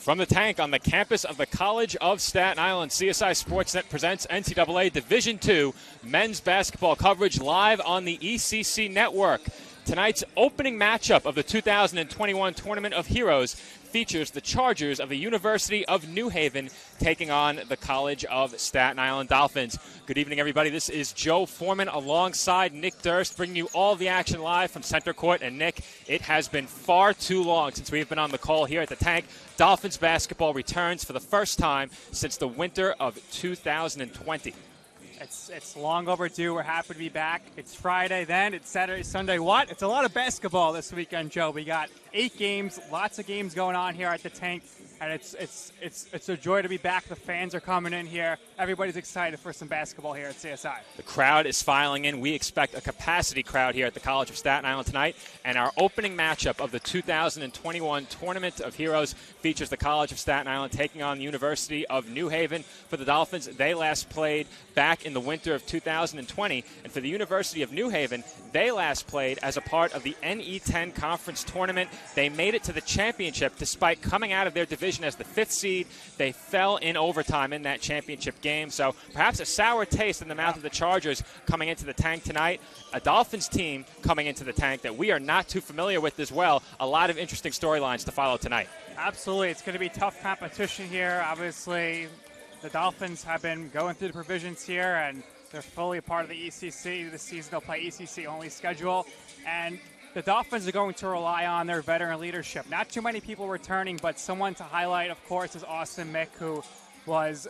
From the tank on the campus of the College of Staten Island, CSI Sportsnet presents NCAA Division II men's basketball coverage live on the ECC network. Tonight's opening matchup of the 2021 Tournament of Heroes features the Chargers of the University of New Haven taking on the College of Staten Island Dolphins. Good evening, everybody. This is Joe Foreman alongside Nick Durst, bringing you all the action live from Center Court. And Nick, it has been far too long since we've been on the call here at the tank. Dolphins basketball returns for the first time since the winter of 2020. It's long overdue. We're happy to be back. It's Friday then. It's Saturday, Sunday. What? It's a lot of basketball this weekend, Joe. We got 8 games, lots of games going on here at the tank, and it's a joy to be back. The fans are coming in here. Everybody's excited for some basketball here at CSI. The crowd is filing in. We expect a capacity crowd here at the College of Staten Island tonight. And our opening matchup of the 2021 Tournament of Heroes features the College of Staten Island taking on the University of New Haven. For the Dolphins, they last played back in the winter of 2020. And for the University of New Haven, they last played as a part of the NE10 Conference Tournament. They made it to the championship despite coming out of their division as the 5th seed. They fell in overtime in that championship game. So perhaps a sour taste in the mouth of the Chargers coming into the tank tonight. A Dolphins team coming into the tank that we are not too familiar with as well. A lot of interesting storylines to follow tonight. Absolutely. It's going to be tough competition here. Obviously, the Dolphins have been going through the provisions here, and they're fully a part of the ECC. This season they'll play ECC-only schedule. And the Dolphins are going to rely on their veteran leadership. Not too many people returning, but someone to highlight, of course, is Austin Mick, who was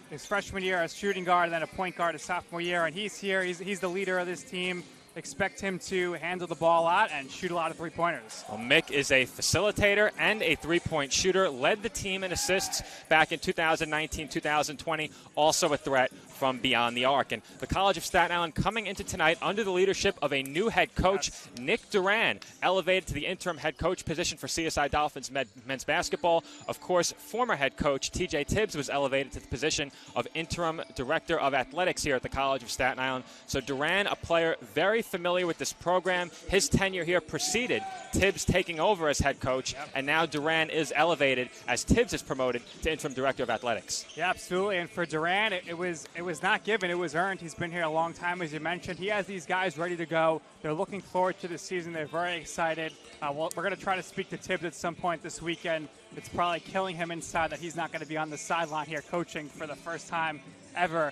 his freshman year as shooting guard and then a point guard his sophomore year. And he's here. He's the leader of this team. Expect him to handle the ball a lot and shoot a lot of three-pointers. Well, Mick is a facilitator and a three-point shooter. Led the team in assists back in 2019-2020. Also a threat from beyond the arc. And the College of Staten Island coming into tonight under the leadership of a new head coach, Nick Duran, elevated to the interim head coach position for CSI Dolphins men's basketball. Of course, former head coach TJ Tibbs was elevated to the position of interim director of athletics here at the College of Staten Island. So Duran, a player very familiar with this program. His tenure here preceded Tibbs taking over as head coach, and now Duran is elevated as Tibbs is promoted to interim director of athletics. Yeah, absolutely. And for Duran, it was not given, it was earned. He's been here a long time, as you mentioned. He has these guys ready to go. They're looking forward to the season. They're very excited. We're going to try to speak to Tibbs at some point this weekend. It's probably killing him inside that he's not going to be on the sideline here coaching for the first time ever.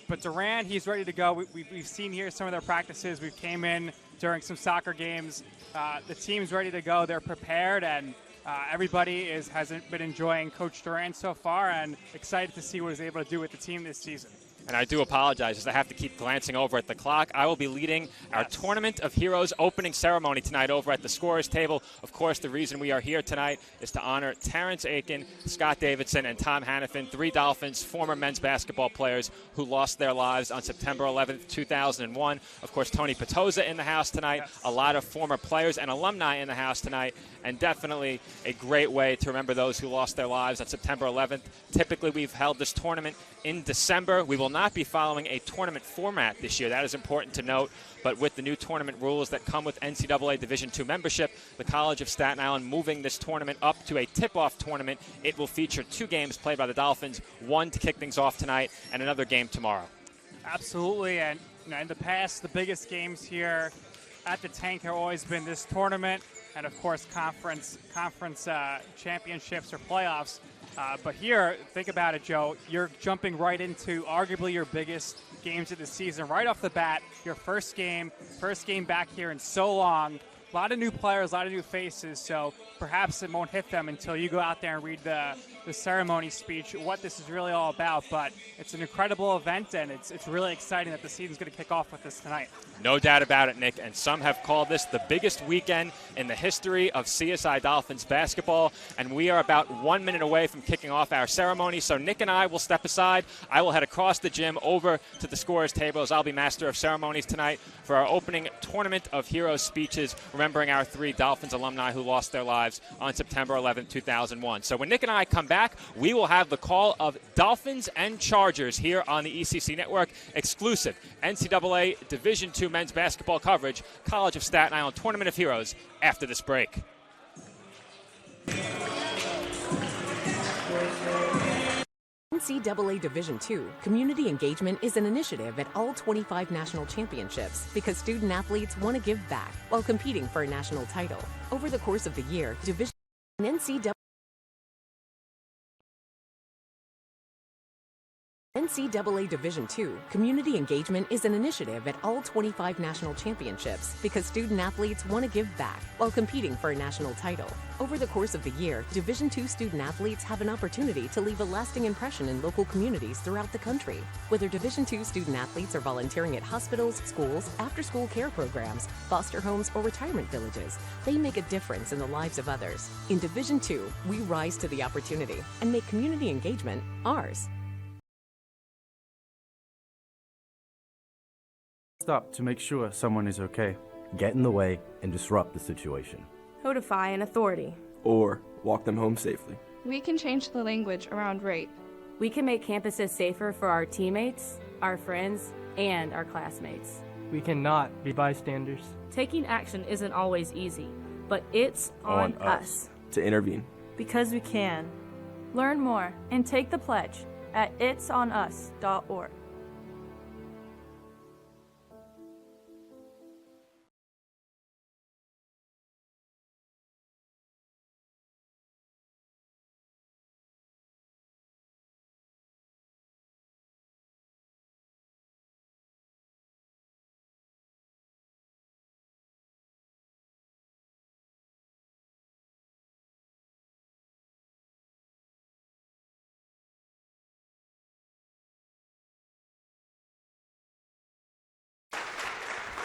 But Duran, he's ready to go. We've seen here some of their practices. We came in during some soccer games. The team's ready to go. They're prepared, and everybody has been enjoying Coach Duran so far and excited to see what he's able to do with the team this season. And I do apologize as I have to keep glancing over at the clock. I will be leading our Tournament of Heroes opening ceremony tonight over at the scorer's table. Of course, the reason we are here tonight is to honor Terrence Aiken, Scott Davidson, and Tom Hannafin, 3 Dolphins former men's basketball players who lost their lives on September 11th, 2001. Of course, Tony Petoza in the house tonight. A lot of former players and alumni in the house tonight, and definitely a great way to remember those who lost their lives on September 11th. Typically, we've held this tournament in December. We will not be following a tournament format this year. That is important to note. But with the new tournament rules that come with NCAA Division II membership, the College of Staten Island moving this tournament up to a tip-off tournament. It will feature 2 games played by the Dolphins, 1 to kick things off tonight and another game tomorrow. Absolutely. And in the past, the biggest games here at the tank have always been this tournament and, of course, conference championships or playoffs. But here, think about it, Joe. You're jumping right into arguably your biggest games of the season. Right off the bat, your first game back here in so long. A lot of new players, a lot of new faces, so perhaps it won't hit them until you go out there and read the ceremony speech, what this is really all about. But it's an incredible event, and it's really exciting that the season's going to kick off with this tonight. No doubt about it, Nick, and some have called this the biggest weekend in the history of CSI Dolphins basketball, and we are about 1 minute away from kicking off our ceremony, so Nick and I will step aside. I will head across the gym over to the scorer's table as I'll be master of ceremonies tonight for our opening Tournament of Heroes speeches, remembering our 3 Dolphins alumni who lost their lives on September 11, 2001. So when Nick and I come back, we will have the call of Dolphins and Chargers here on the ECC Network. Exclusive NCAA Division II men's basketball coverage, College of Staten Island Tournament of Heroes, after this break. NCAA Division II, community engagement is an initiative at all 25 national championships because student athletes want to give back while competing for a national title. Over the course of the year, Division NCAA Division II, community engagement is an initiative at all 25 national championships because student athletes want to give back while competing for a national title. Over the course of the year, Division II student athletes have an opportunity to leave a lasting impression in local communities throughout the country. Whether Division II student athletes are volunteering at hospitals, schools, after-school care programs, foster homes, or retirement villages, they make a difference in the lives of others. In Division II, we rise to the opportunity and make community engagement ours. Stop to make sure someone is okay. Get in the way and disrupt the situation. Codify an authority. Or walk them home safely. We can change the language around rape. We can make campuses safer for our teammates, our friends, and our classmates. We cannot be bystanders. Taking action isn't always easy, but it's on us to intervene. Because we can. Learn more and take the pledge at itsonus.org.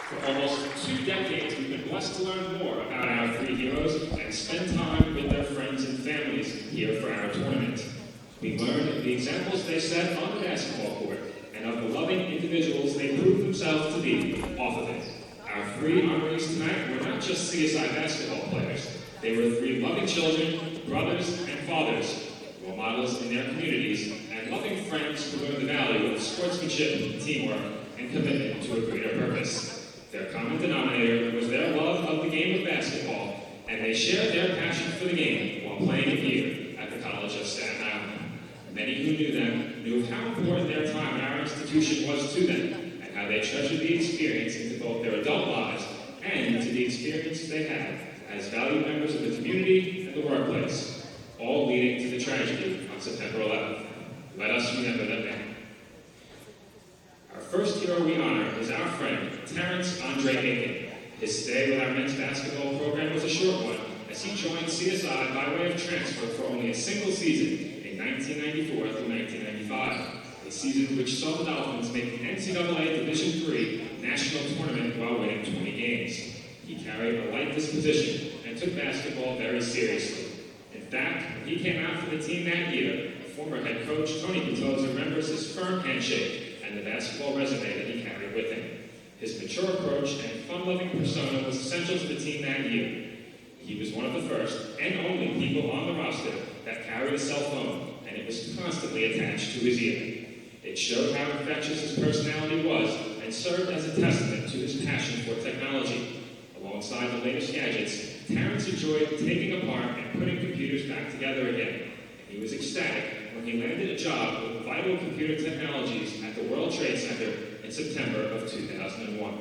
For almost 2 decades, we've been blessed to learn more about our 3 heroes and spend time with their friends and families here for our tournament. We learned the examples they set on the basketball court and of the loving individuals they proved themselves to be off of it. Our 3 honorees tonight were not just CSI basketball players. They were 3 loving children, brothers, and fathers, role models in their communities, and loving friends who learned the value of sportsmanship, teamwork, and commitment to a greater purpose. Their common denominator was their love of the game of basketball, and they shared their passion for the game while playing it here at the College of Staten Island. Many who knew them knew how important their time at our institution was to them, and how they treasured the experience into both their adult lives and into the experience they had as valued members of the community and the workplace, all leading to the tragedy on September 11th. Let us remember them now. Our first hero we honor is our friend, Terrence Andre Aiken. His stay with our men's basketball program was a short one, as he joined CSI by way of transfer for only a single season in 1994 through 1995, a season which saw the Dolphins make the NCAA Division III national tournament while winning 20 games. He carried a light disposition and took basketball very seriously. In fact, when he came out for the team that year, former head coach Tony Petoza remembers his firm handshake and the basketball resume that he carried with him. His mature approach and fun-loving persona was essential to the team that year. He was one of the first and only people on the roster that carried a cell phone, and it was constantly attached to his ear. It showed how infectious his personality was and served as a testament to his passion for technology. Alongside the latest gadgets, Terrence enjoyed taking apart and putting computers back together again. He was ecstatic when he landed a job with Vital Computer Technologies at the World Trade Center in September of 2001.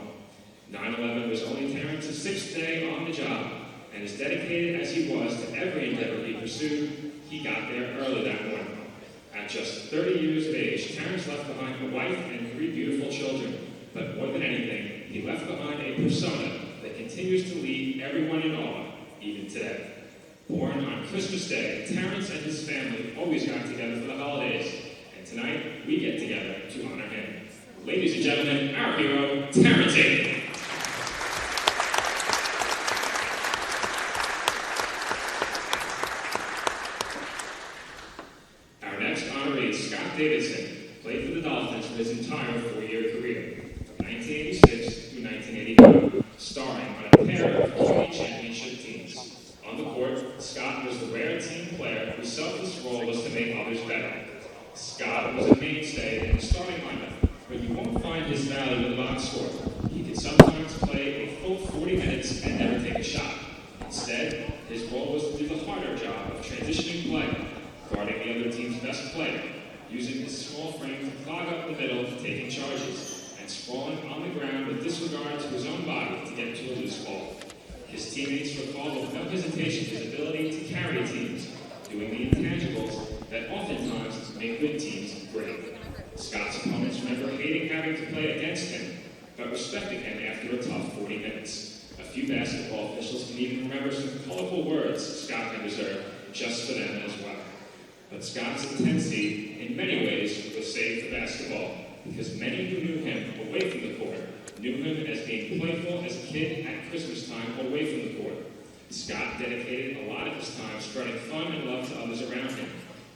9/11 was only Terrence's 6th day on the job, and as dedicated as he was to every endeavor he pursued, he got there early that morning. At just 30 years of age, Terrence left behind a wife and 3 beautiful children, but more than anything, he left behind a persona that continues to leave everyone in awe, even today. Born on Christmas Day, Terrence and his family always got together for the holidays, and tonight we get together to honor him. Ladies and gentlemen, our hero, Terrence Aiken. Our next honoree is Scott Davidson, played for the Dolphins for his entire 4-year career, from 1986 through 1985, starring on a pair of community championship teams. On the court, Scott was the rare team player whose selfless role was to make others better. Scott was a mainstay in the starting lineup, but you won't find his value in the box score. He could sometimes play a full 40 minutes and never take a shot. Instead, his role was to do the harder job of transitioning play, guarding the other team's best player, using his small frame to clog up the middle, taking charges, and sprawling on the ground with disregard to his own body to get to a loose ball. His teammates recall with no hesitation his ability to carry teams, doing the intangibles that oftentimes make good teams great. Scott's opponents remember hating having to play against him, but respecting him after a tough 40 minutes. A few basketball officials can even remember some colorful words Scott had reserved just for them as well. But Scott's intensity, in many ways, was saved for basketball, because many who knew him away from the court knew him as being playful as a kid at Christmas time away from the court. Scott dedicated a lot of his time spreading fun and love to others around him,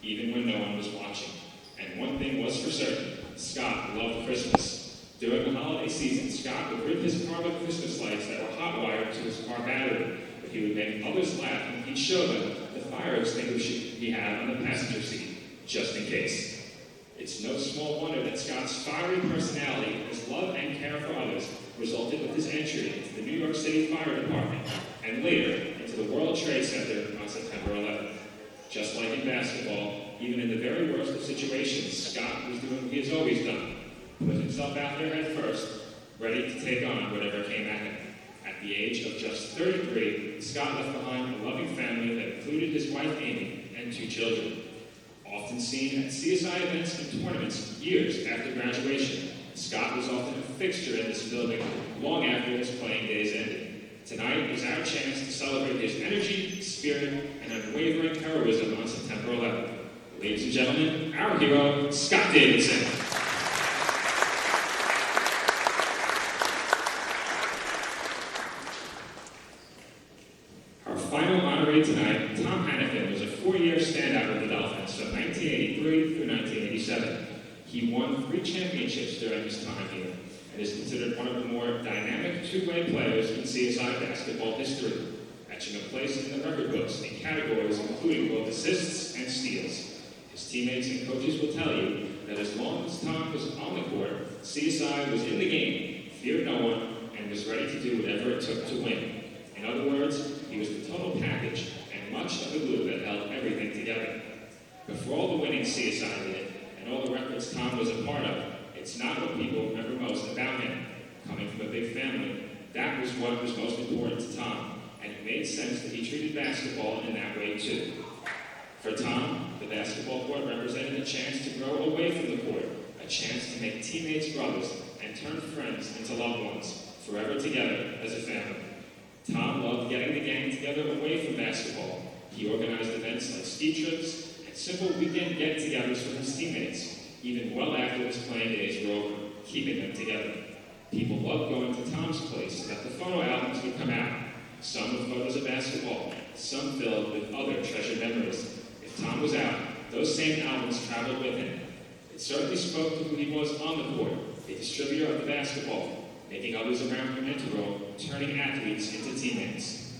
even when no one was watching. And one thing was for certain, Scott loved Christmas. During the holiday season, Scott would rip his car with Christmas lights that were hot-wired to his car battery, but he would make others laugh and he'd show them the fire extinguisher he had on the passenger seat, just in case. It's no small wonder that Scott's fiery personality, his love and care for others, resulted with his entry into the New York City Fire Department, and later into the World Trade Center on September 11th. Just like in basketball, even in the very worst of situations, Scott was doing what he has always done, put himself out there head first, ready to take on whatever came at him. At the age of just 33, Scott left behind a loving family that included his wife Amy and 2 children. Often seen at CSI events and tournaments years after graduation, Scott was often a fixture in this building long after his playing days ended. Tonight is our chance to celebrate his energy, spirit, and unwavering heroism on September 11th. Ladies and gentlemen, our hero, Scott Davidson. Our final honoree tonight, Tom Hannafin, was a 4-year standout with the Dolphins from 1983 through 1987. He won 3 championships during his time here and is considered one of the more dynamic two-way players in CSI basketball history, etching a place in the record books in categories including both assists and steals. His teammates and coaches will tell you that as long as Tom was on the court, CSI was in the game, feared no one, and was ready to do whatever it took to win. In other words, he was the total package and much of the glue that held everything together. But for all the winning CSI did, and all the records Tom was a part of, it's not what people remember most about him. Coming from a big family, that was what was most important to Tom, and it made sense that he treated basketball in that way too. For Tom, the basketball court represented a chance to grow away from the court, a chance to make teammates brothers and turn friends into loved ones, forever together as a family. Tom loved getting the gang together away from basketball. He organized events like ski trips and simple weekend get-togethers for his teammates, even well after his playing days were over, keeping them together. People loved going to Tom's place so that the photo albums would come out, some with photos of basketball, some filled with other treasured memories. If Tom was out, those same albums traveled with him. It certainly spoke to who he was on the court, a distributor of the basketball, making others around him integral, turning athletes into teammates.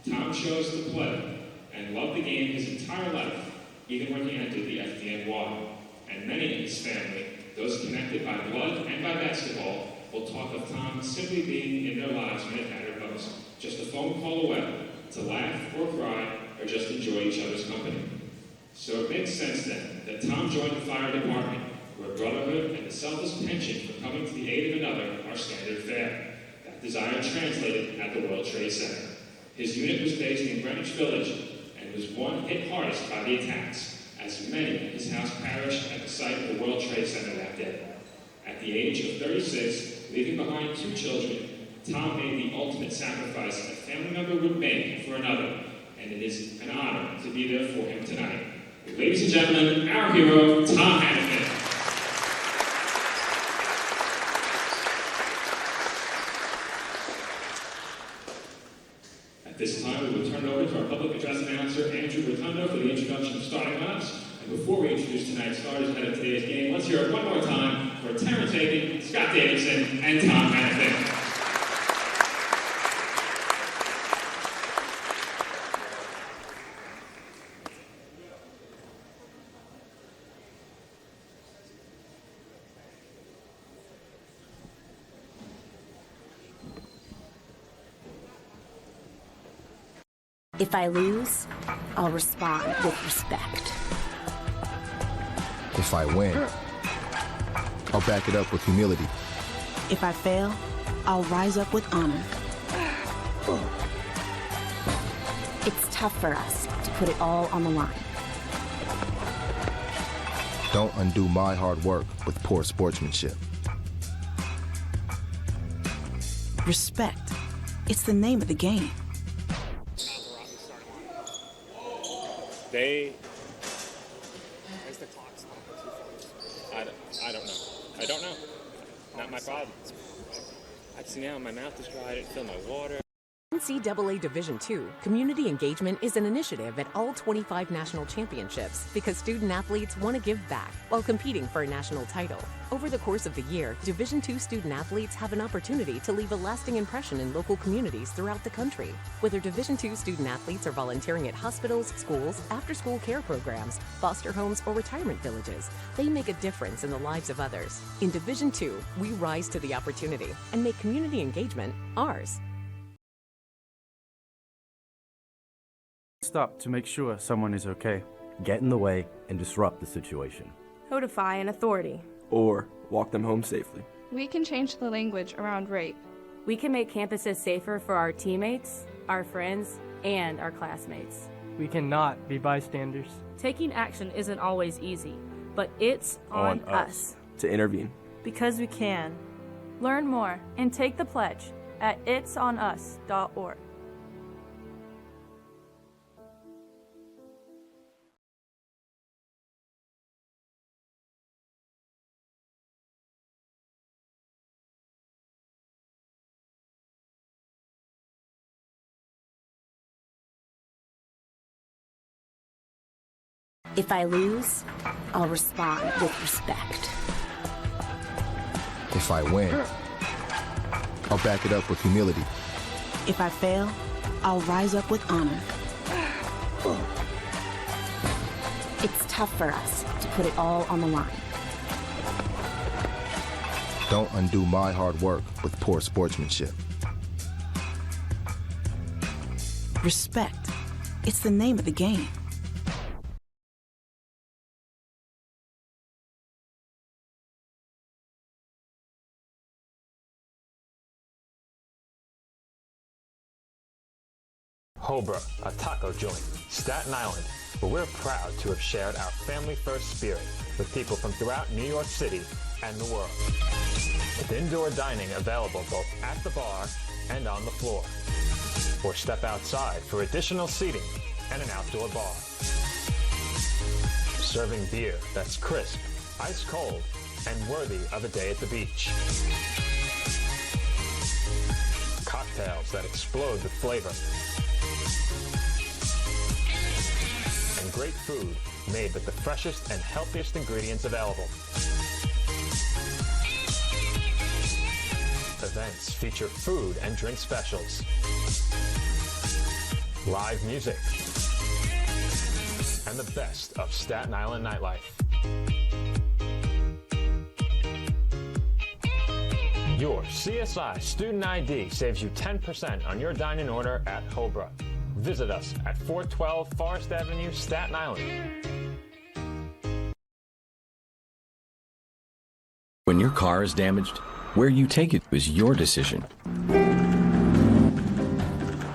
Tom chose to play and loved the game his entire life, even when he entered the FDNY. And many in his family, those connected by blood and by basketball, will talk of Tom simply being in their lives when it mattered most, just a phone call away, to laugh or cry or just enjoy each other's company. So it makes sense then that Tom joined the fire department, where brotherhood and the selfless penchant for coming to the aid of another are standard fare. That desire translated at the World Trade Center. His unit was based in Greenwich Village and was one hit hardest by the attacks, as many in his house perished at the site of the World Trade Center that day. At the age of 36, leaving behind 2 children, Tom made the ultimate sacrifice a family member would make for another, and it is an honor to be there for him tonight. Ladies and gentlemen, our hero, Tom Hannafin. At this time, we will turn it over to our public address announcer, Andrew Rotundo, for the introduction of starting lineups. And before we introduce tonight's starters ahead of today's game, let's hear it one more time for Terrence Aiken, Scott Davidson, and Tom Hannafin. If I lose, I'll respond with respect. If I win, I'll back it up with humility. If I fail, I'll rise up with honor. It's tough for us to put it all on the line. Don't undo my hard work with poor sportsmanship. Respect. It's the name of the game. I don't know. Not my problem. I see now my mouth is dry. I didn't fill my water. NCAA Division II Community Engagement is an initiative at all 25 national championships because student athletes want to give back while competing for a national title. Over the course of the year, Division II student athletes have an opportunity to leave a lasting impression in local communities throughout the country. Whether Division II student athletes are volunteering at hospitals, schools, after-school care programs, foster homes, or retirement villages, they make a difference in the lives of others. In Division II, we rise to the opportunity and make community engagement ours. Stop to make sure someone is okay. Get in the way and disrupt the situation. Notify an authority. Or walk them home safely. We can change the language around rape. We can make campuses safer for our teammates, our friends, and our classmates. We cannot be bystanders. Taking action isn't always easy, but it's on us. To intervene. Because we can. Learn more and take the pledge at itsonus.org. If I lose, I'll respond with respect. If I win, I'll back it up with humility. If I fail, I'll rise up with honor. It's tough for us to put it all on the line. Don't undo my hard work with poor sportsmanship. Respect. It's the name of the game. Hobra, a taco joint, Staten Island, where we're proud to have shared our family-first spirit with people from throughout New York City and the world. With indoor dining available both at the bar and on the floor. Or step outside for additional seating and an outdoor bar. Serving beer that's crisp, ice cold, and worthy of a day at the beach. Cocktails that explode with flavor. And great food made with the freshest and healthiest ingredients available. Events feature food and drink specials, live music, and the best of Staten Island nightlife. Your CSI Student ID saves you 10% on your dine-in order at Hobra. Visit us at 412 Forest Avenue, Staten Island. When your car is damaged, where you take it is your decision.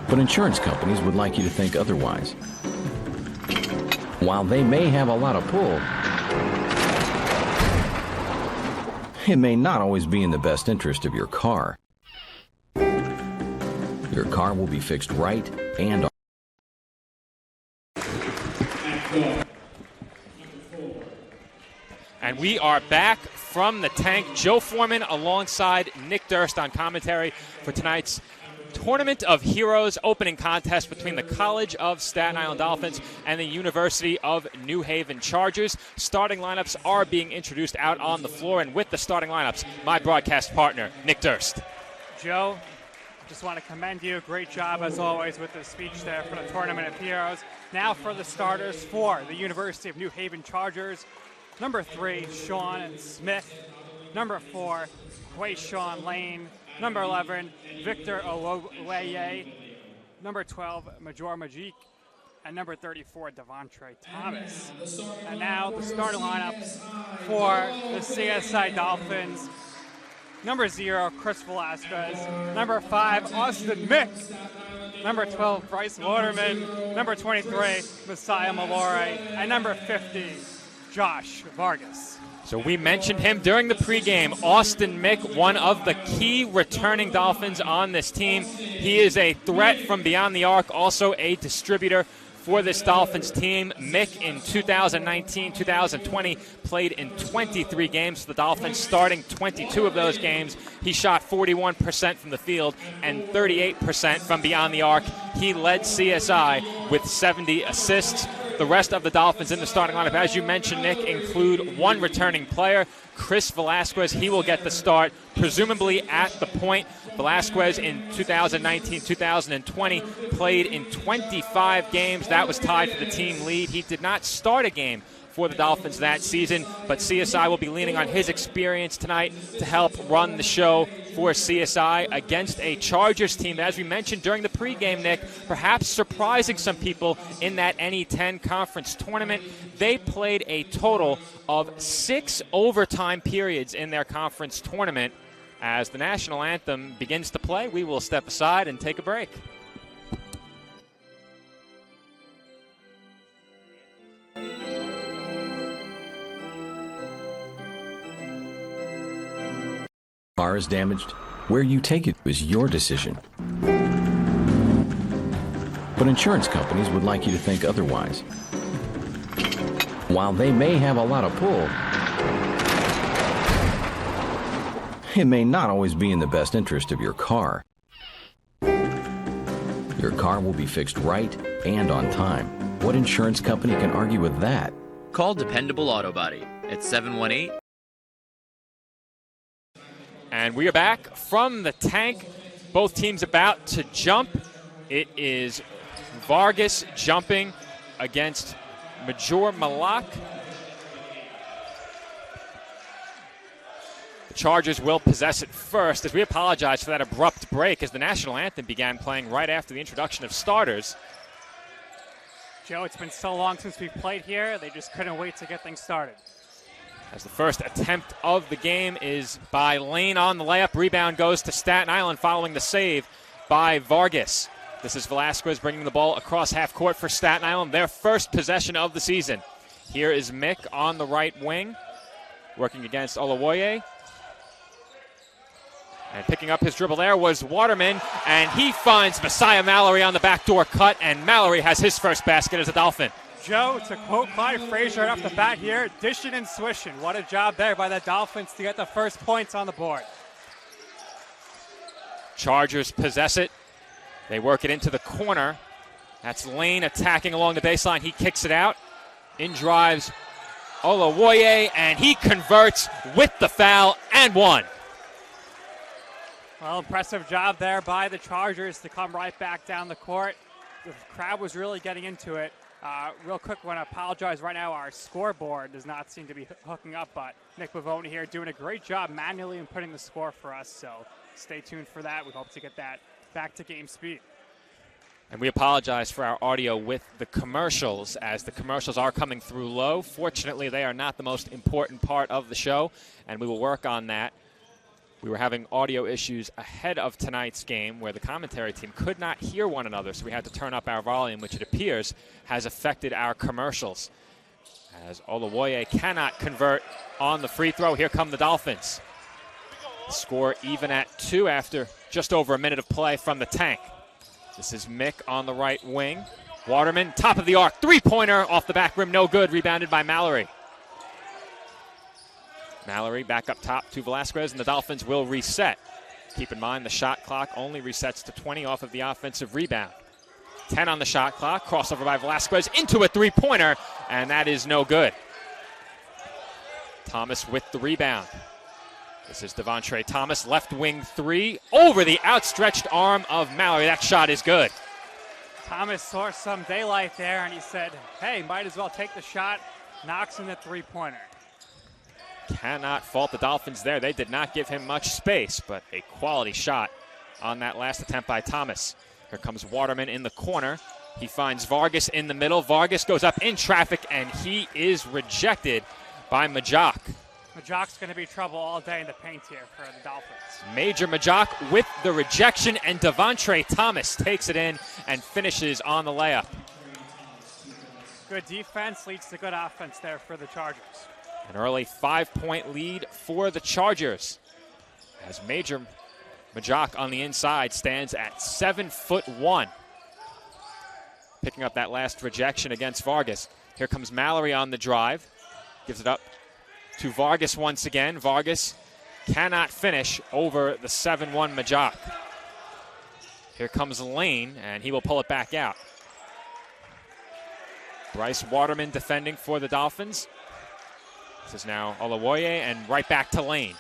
But insurance companies would like you to think otherwise. While they may have a lot of pull, it may not always be in the best interest of your car. Your car will be fixed right and on. And we are back from the tank. Joe Foreman alongside Nick Durst on commentary for tonight's Tournament of Heroes opening contest between the College of Staten Island Dolphins and the University of New Haven Chargers. Starting lineups are being introduced out on the floor, and with the starting lineups, my broadcast partner, Nick Durst. Joe, just want to commend you. Great job, as always, with the speech there for the Tournament of Heroes. Now for the starters for the University of New Haven Chargers. Number 3, Sean Smith. Number 4, Quayshawn Lane. Number 11, Victor Oloweye. Number 12, Major Majik. and number 34, Devontre Thomas. And now the starting lineups for the CSI Dolphins. Number 0, Chris Velasquez. Number 5, Austin Mick. Number 12, Bryce Waterman. Number 23, Messiah Mallory. And number 50, Josh Vargas. So we mentioned him during the pregame. Austin Mick, one of the key returning Dolphins on this team. He is a threat from beyond the arc, also a distributor for this Dolphins team. Mick in 2019-2020 played in 23 games for the Dolphins, starting 22 of those games. He shot 41% from the field and 38% from beyond the arc. He led CSI with 70 assists. The rest of the Dolphins in the starting lineup, as you mentioned, Nick, include one returning player, Chris Velasquez. He will get the start, presumably at the point. Velasquez in 2019-2020 played in 25 games. That was tied for the team lead. He did not start a game for the Dolphins that season, but CSI will be leaning on his experience tonight to help run the show for CSI against a Chargers team that, as we mentioned during the pregame, Nick, perhaps surprising some people in that NE10 conference tournament. They played a total of 6 overtime periods in their conference tournament. As the national anthem begins to play, we will step aside and take a break. Car is damaged, where you take it is your decision. But insurance companies would like you to think otherwise. While they may have a lot of pull, it may not always be in the best interest of your car. Your car will be fixed right and on time. What insurance company can argue with that? Call Dependable Auto Body at 718. And we are back from the tank. Both teams about to jump. It is Vargas jumping against Major Malak. The Chargers will possess it first, as we apologize for that abrupt break as the national anthem began playing right after the introduction of starters. Joe, it's been so long since we've played here, they just couldn't wait to get things started. As the first attempt of the game is by Lane on the layup. Rebound goes to Staten Island following the save by Vargas. This is Velasquez bringing the ball across half court for Staten Island, their first possession of the season. Here is Mick on the right wing, working against Olawoye. And picking up his dribble there was Waterman, and he finds Messiah Mallory on the backdoor cut, and Mallory has his first basket as a Dolphin. Joe, to quote Clyde Frazier right off the bat here, dishing and swishing. What a job there by the Dolphins to get the first points on the board. Chargers possess it. They work it into the corner. That's Lane attacking along the baseline. He kicks it out. In drives Olawoye, and he converts with the foul and one. Well, impressive job there by the Chargers to come right back down the court. The crowd was really getting into it. Real quick, want to apologize right now. Our scoreboard does not seem to be hooking up, but Nick Bavoni here doing a great job manually inputting the score for us. So stay tuned for that. We hope to get that back to game speed. And we apologize for our audio with the commercials, as the commercials are coming through low. Fortunately, they are not the most important part of the show, and we will work on that. We were having audio issues ahead of tonight's game where the commentary team could not hear one another, so we had to turn up our volume, which it appears has affected our commercials. As Olawoye cannot convert on the free throw, here come the Dolphins. Score even at 2 after just over a minute of play from the tank. This is Mick on the right wing. Waterman, top of the arc, three-pointer off the back rim, no good, rebounded by Mallory. Mallory back up top to Velasquez, and the Dolphins will reset. Keep in mind the shot clock only resets to 20 off of the offensive rebound. 10 on the shot clock, crossover by Velasquez into a three-pointer, and that is no good. Thomas with the rebound. This is Devontre Thomas, left wing three, over the outstretched arm of Mallory. That shot is good. Thomas saw some daylight there, and he said, hey, might as well take the shot, knocks in the three-pointer. Cannot fault the Dolphins there. They did not give him much space, but a quality shot on that last attempt by Thomas. Here comes Waterman in the corner. He finds Vargas in the middle. Vargas goes up in traffic, and he is rejected by Majok. Majok's going to be trouble all day in the paint here for the Dolphins. Major Majok with the rejection, and Devontre Thomas takes it in and finishes on the layup. Good defense leads to good offense there for the Chargers. An early 5-point lead for the Chargers, as Major Majok on the inside stands at 7'1". Picking up that last rejection against Vargas. Here comes Mallory on the drive. Gives it up to Vargas once again. Vargas cannot finish over the 7'1" Majok. Here comes Lane, and he will pull it back out. Bryce Waterman defending for the Dolphins. This is now Olawoye, and right back to Lane.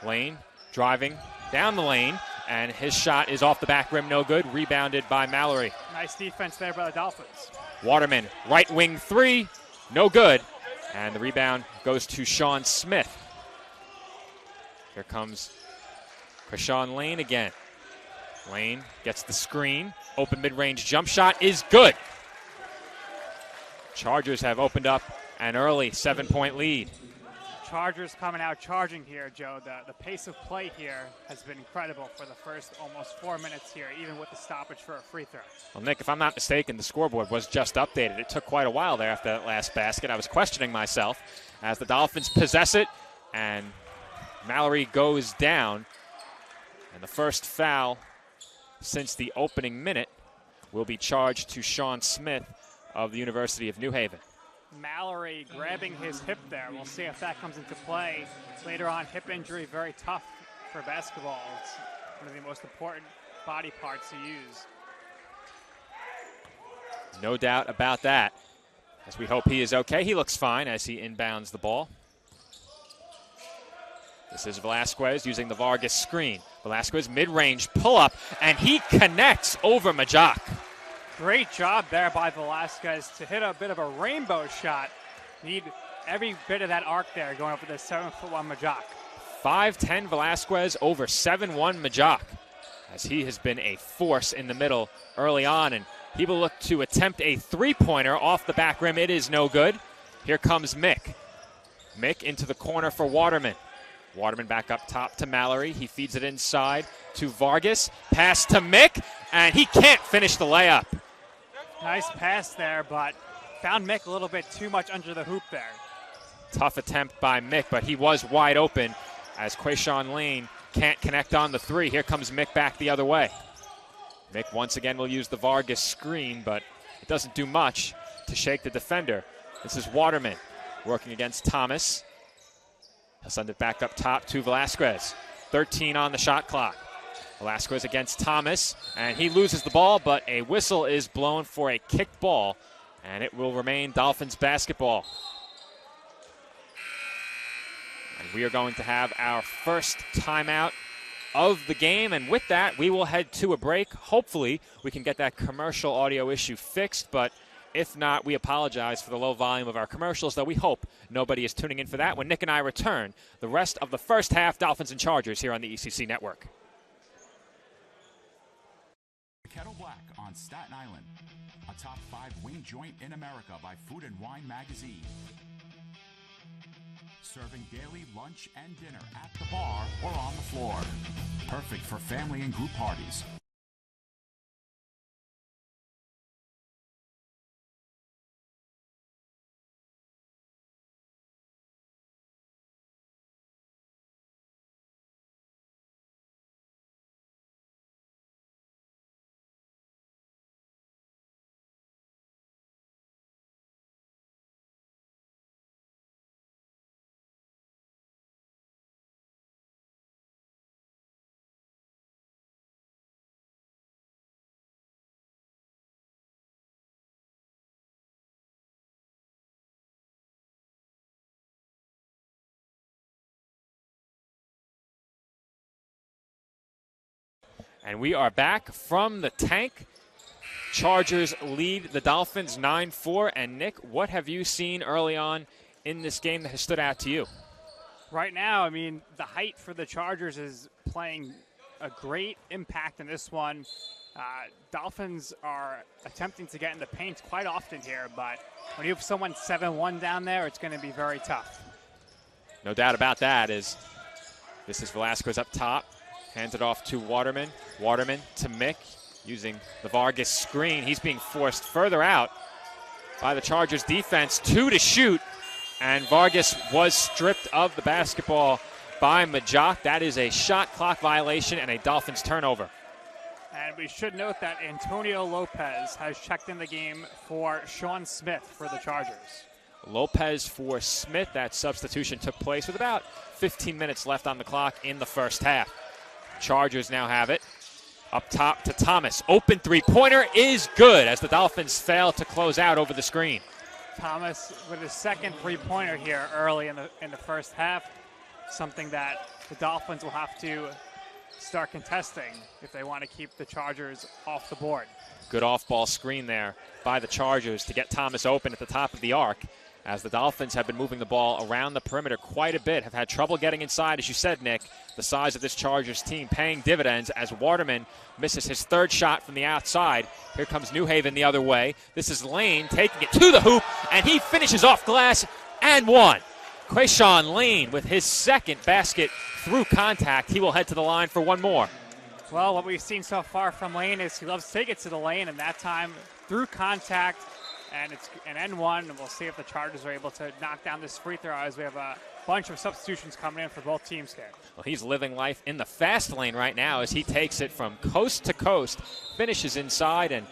Lane driving down the lane, and his shot is off the back rim, no good. Rebounded by Mallory. Nice defense there by the Dolphins. Waterman, right wing three, no good. And the rebound goes to Sean Smith. Here comes Krishan Lane again. Lane gets the screen. Open mid-range jump shot is good. Chargers have opened up an early 7-point lead. Chargers coming out charging here, Joe. The pace of play here has been incredible for the first almost 4 minutes here, even with the stoppage for a free throw. Well, Nick, if I'm not mistaken, the scoreboard was just updated. It took quite a while there after that last basket. I was questioning myself as the Dolphins possess it, and Mallory goes down. And the first foul since the opening minute will be charged to Sean Smith of the University of New Haven. Mallory grabbing his hip there. We'll see if that comes into play later on. Hip injury, very tough for basketball. It's one of the most important body parts to use. No doubt about that. As we hope he is okay. He looks fine as he inbounds the ball. This is Velasquez using the Vargas screen. Velasquez mid-range pull-up, and he connects over Majok. Great job there by Velasquez to hit a bit of a rainbow shot. Need every bit of that arc there going over the 7'1" Majok. 5'10" Velasquez over 7'1" Majok, as he has been a force in the middle early on, and he will look to attempt a three-pointer off the back rim. It is no good. Here comes Mick. Mick into the corner for Waterman. Waterman back up top to Mallory. He feeds it inside to Vargas. Pass to Mick, and he can't finish the layup. Nice pass there, but found Mick a little bit too much under the hoop there. Tough attempt by Mick, but he was wide open as Quayshawn Lane can't connect on the three. Here comes Mick back the other way. Mick once again will use the Vargas screen, but it doesn't do much to shake the defender. This is Waterman working against Thomas. He'll send it back up top to Velasquez. 13 on the shot clock. Velasquez against Thomas, and he loses the ball, but a whistle is blown for a kicked ball, and it will remain Dolphins basketball. And we are going to have our first timeout of the game, and with that, we will head to a break. Hopefully, we can get that commercial audio issue fixed, but if not, we apologize for the low volume of our commercials, though we hope nobody is tuning in for that when Nick and I return the rest of the first half, Dolphins and Chargers, here on the ECC Network. Kettle Black on Staten Island, a top 5 wing joint in America by Food and Wine magazine. Serving daily lunch and dinner at the bar or on the floor. Perfect for family and group parties. And we are back from the tank. Chargers lead the Dolphins 9-4. And Nick, what have you seen early on in this game that has stood out to you? Right now, I mean, the height for the Chargers is playing a great impact in this one. Dolphins are attempting to get in the paint quite often here, but when you have someone 7-1 down there, it's going to be very tough. No doubt about that. This is Velasquez up top. Hands it off to Waterman. Waterman to Mick using the Vargas screen. He's being forced further out by the Chargers defense. 2 to shoot, and Vargas was stripped of the basketball by Majok. That is a shot clock violation and a Dolphins turnover. And we should note that Antonio Lopez has checked in the game for Sean Smith for the Chargers. Lopez for Smith. That substitution took place with about 15 minutes left on the clock in the first half. Chargers now have it. Up top to Thomas. Open three-pointer is good as the Dolphins fail to close out over the screen. Thomas with his second three-pointer here early in the first half. Something that the Dolphins will have to start contesting if they want to keep the Chargers off the board. Good off-ball screen there by the Chargers to get Thomas open at the top of the arc, as the Dolphins have been moving the ball around the perimeter quite a bit, have had trouble getting inside. As you said, Nick, the size of this Chargers team paying dividends as Waterman misses his third shot from the outside. Here comes New Haven the other way. This is Lane taking it to the hoop, and he finishes off glass and one. Quayshawn Lane with his second basket through contact. He will head to the line for one more. Well, what we've seen so far from Lane is he loves to take it to the lane, and that time through contact, and it's an N1, and we'll see if the Chargers are able to knock down this free throw as we have a bunch of substitutions coming in for both teams here. Well, he's living life in the fast lane right now as he takes it from coast to coast, finishes inside, and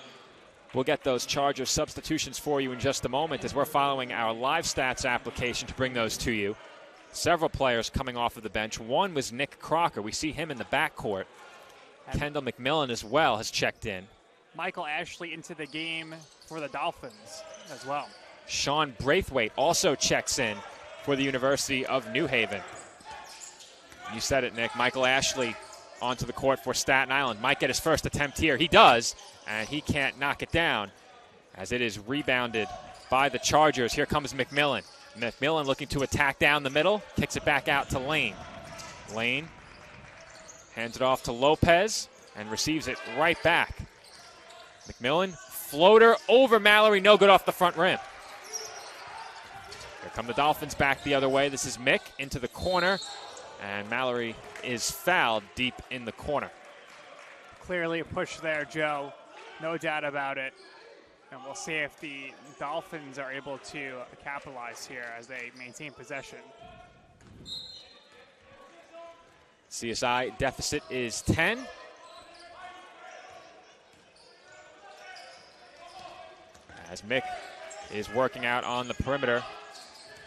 we'll get those Chargers substitutions for you in just a moment as we're following our live stats application to bring those to you. Several players coming off of the bench. One was Nick Crocker. We see him in the backcourt. Kendall McMillan as well has checked in. Michael Ashley into the game for the Dolphins as well. Sean Braithwaite also checks in for the University of New Haven. You said it, Nick. Michael Ashley onto the court for Staten Island. Might get his first attempt here. He does, and he can't knock it down as it is rebounded by the Chargers. Here comes McMillan. McMillan looking to attack down the middle. Kicks it back out to Lane. Lane hands it off to Lopez and receives it right back. McMillan, floater over Mallory, no good off the front rim. Here come the Dolphins back the other way. This is Mick into the corner, and Mallory is fouled deep in the corner. Clearly a push there, Joe. No doubt about it. And we'll see if the Dolphins are able to capitalize here as they maintain possession. CSI deficit is 10. As Mick is working out on the perimeter,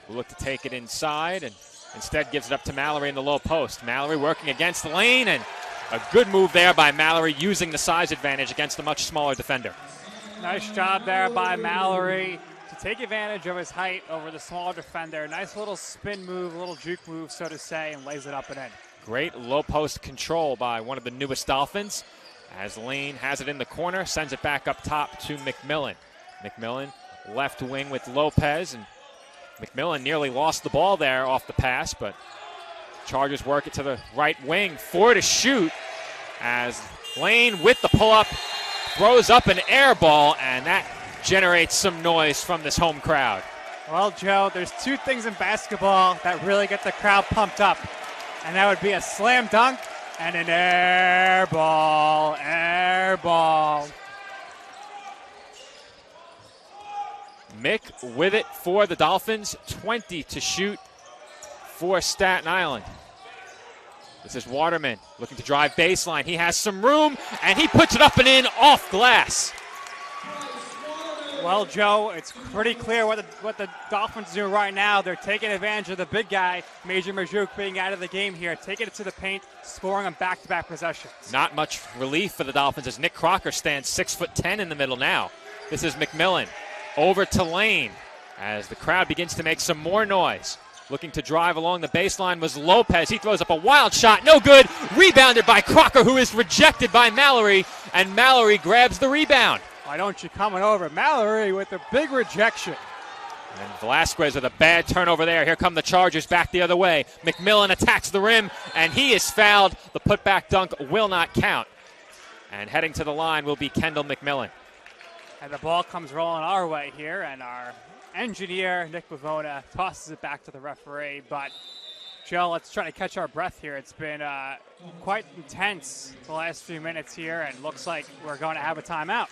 we'll look to take it inside and instead gives it up to Mallory in the low post. Mallory working against Lane, and a good move there by Mallory using the size advantage against a much smaller defender. Nice job there by Mallory to take advantage of his height over the smaller defender. Nice little spin move, little juke move, so to say, and lays it up and in. Great low post control by one of the newest Dolphins as Lane has it in the corner, sends it back up top to McMillan. McMillan left wing with Lopez, and McMillan nearly lost the ball there off the pass, but Chargers work it to the right wing. 4 to shoot as Lane with the pull-up throws up an air ball, and that generates some noise from this home crowd. Well, Joe, there's two things in basketball that really get the crowd pumped up, and that would be a slam dunk and an air ball. Air ball. Mick with it for the Dolphins. 20 to shoot for Staten Island. This is Waterman looking to drive baseline. He has some room, and he puts it up and in off glass. Well, Joe, it's pretty clear what the Dolphins do right now. They're taking advantage of the big guy, Major Majuk, being out of the game here, taking it to the paint, scoring on back-to-back possessions. Not much relief for the Dolphins as Nick Crocker stands 6'10" in the middle now. This is McMillan over to Lane as the crowd begins to make some more noise. Looking to drive along the baseline was Lopez. He throws up a wild shot, no good. Rebounded by Crocker, who is rejected by Mallory, and Mallory grabs the rebound. Why don't you coming over? Mallory with a big rejection. And Velasquez with a bad turnover there. Here come the Chargers back the other way. McMillan attacks the rim, and he is fouled. The putback dunk will not count And heading to the line will be Kendall McMillan. And the ball comes rolling our way here, and our engineer, Nick Bavona, tosses it back to the referee. But, Joe, let's try to catch our breath here. It's been quite intense the last few minutes here, and looks like we're going to have a timeout.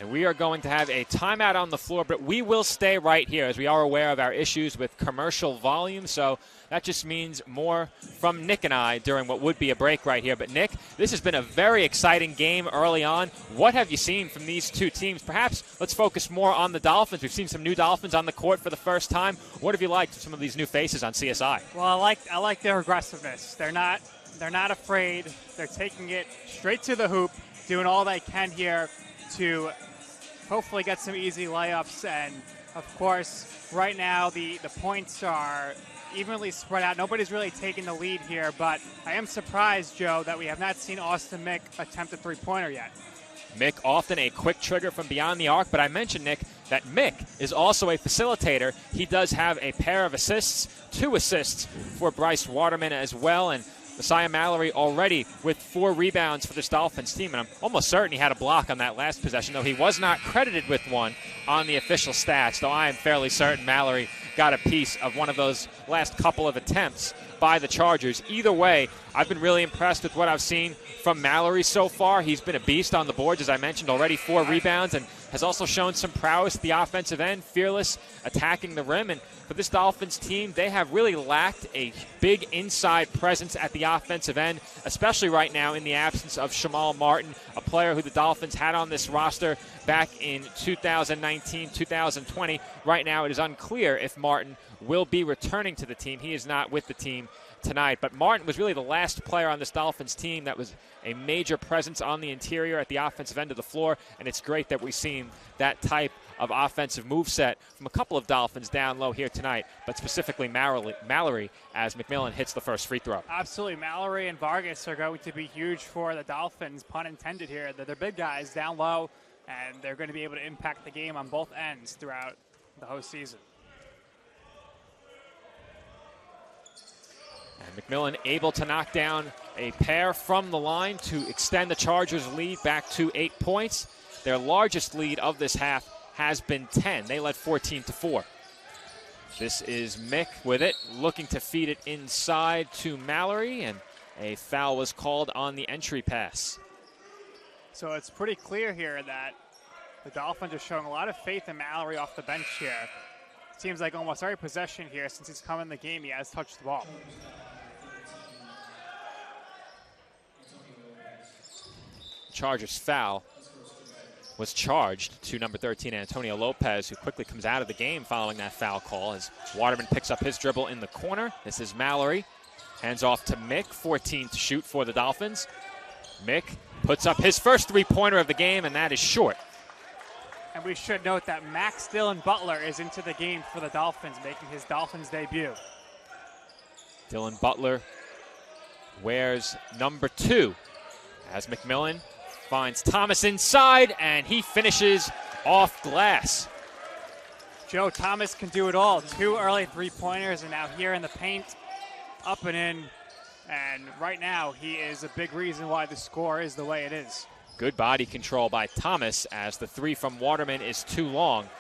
And we are going to have a timeout on the floor, but we will stay right here as we are aware of our issues with commercial volume. So that just means more from Nick and I during what would be a break right here. But, Nick, this has been a very exciting game early on. What have you seen from these two teams? Perhaps let's focus more on the Dolphins. We've seen some new Dolphins on the court for the first time. What have you liked from some of these new faces on CSI? Well, I like their aggressiveness. They're not afraid. They're taking it straight to the hoop, doing all they can here to hopefully get some easy layups. And, of course, right now the points are evenly spread out. Nobody's really taking the lead here, but I am surprised, Joe, that we have not seen Austin Mick attempt a three-pointer yet. Mick often a quick trigger from beyond the arc, but I mentioned, Nick, that Mick is also a facilitator. He does have a pair of assists, 2 assists for Bryce Waterman as well, and Messiah Mallory already with 4 rebounds for this Dolphins team, and I'm almost certain he had a block on that last possession, though he was not credited with one on the official stats, though I am fairly certain Mallory got a piece of one of those last couple of attempts by the Chargers. Either way, I've been really impressed with what I've seen from Mallory so far. He's been a beast on the boards, as I mentioned already, 4 rebounds, and has also shown some prowess at the offensive end, fearless, attacking the rim. And for this Dolphins team, they have really lacked a big inside presence at the offensive end, especially right now in the absence of Shamal Martin, a player who the Dolphins had on this roster back in 2019, 2020. Right now it is unclear if Martin will be returning to the team. He is not with the team tonight, but Martin was really the last player on this Dolphins team that was a major presence on the interior at the offensive end of the floor, and it's great that we've seen that type of offensive moveset from a couple of Dolphins down low here tonight, but specifically Mallory as McMillan hits the first free throw. Absolutely. Mallory and Vargas are going to be huge for the Dolphins, pun intended here. They're big guys down low, and they're going to be able to impact the game on both ends throughout the whole season. And McMillan able to knock down a pair from the line to extend the Chargers' lead back to 8 points. Their largest lead of this half has been 10. They led 14-4. This is Mick with it, looking to feed it inside to Mallory, and a foul was called on the entry pass. So it's pretty clear here that the Dolphins are showing a lot of faith in Mallory off the bench here. It seems like almost every possession here since he's come in the game, he has touched the ball. Chargers foul was charged to number 13, Antonio Lopez, who quickly comes out of the game following that foul call as Waterman picks up his dribble in the corner. This is Mallory. Hands off to Mick, 14 to shoot for the Dolphins. Mick puts up his first three-pointer of the game, and that is short. And we should note that Max Dylan Butler is into the game for the Dolphins, making his Dolphins debut. Dylan Butler wears number 2 as McMillan finds Thomas inside, and he finishes off glass. Joe Thomas can do it all. 2 early three-pointers, and now here in the paint, up and in. And right now, he is a big reason why the score is the way it is. Good body control by Thomas as the 3 from Waterman is too long.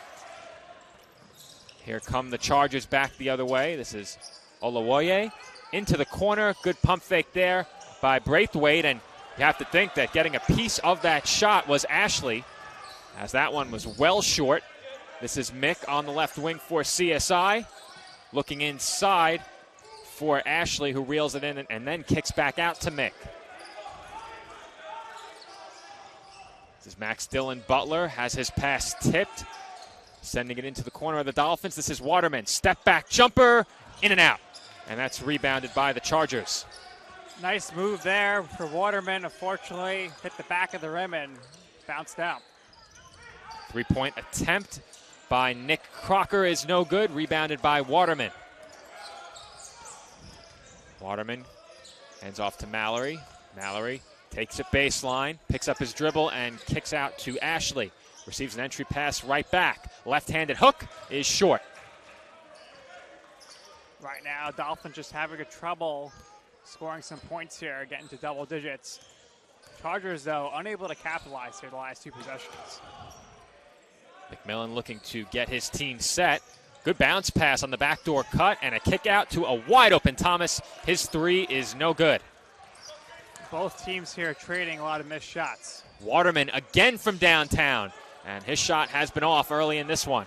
Here come the Chargers back the other way. This is Olawoye into the corner. Good pump fake there by Braithwaite, and you have to think that getting a piece of that shot was Ashley, as that one was well short. This is Mick on the left wing for CSI. Looking inside for Ashley, who reels it in and then kicks back out to Mick. This is Max Dylan Butler, has his pass tipped, sending it into the corner of the Dolphins. This is Waterman, step back jumper, in and out. And that's rebounded by the Chargers. Nice move there for Waterman. Unfortunately, hit the back of the rim and bounced out. 3-point attempt by Nick Crocker is no good. Rebounded by Waterman. Waterman hands off to Mallory. Mallory takes it baseline, picks up his dribble, and kicks out to Ashley. Receives an entry pass right back. Left-handed hook is short. Right now, Dolphins just having a trouble scoring some points here, getting to double digits. Chargers, though, unable to capitalize here the last two possessions. McMillan looking to get his team set. Good bounce pass on the backdoor cut and a kick out to a wide open Thomas. His three is no good. Both teams here trading a lot of missed shots. Waterman again from downtown, and his shot has been off early in this one.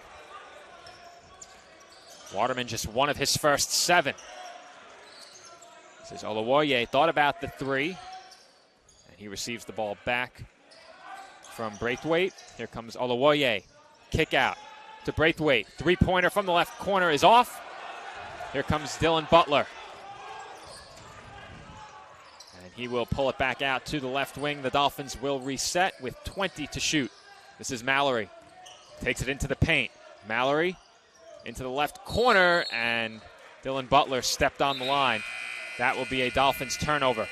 Waterman just one of his first 7. This is Olawoye, thought about the 3, and he receives the ball back from Braithwaite. Here comes Olawoye, kick out to Braithwaite. 3-pointer from the left corner is off. Here comes Dylan Butler. And he will pull it back out to the left wing. The Dolphins will reset with 20 to shoot. This is Mallory. Takes it into the paint. Mallory into the left corner, and Dylan Butler stepped on the line. That will be a Dolphins turnover.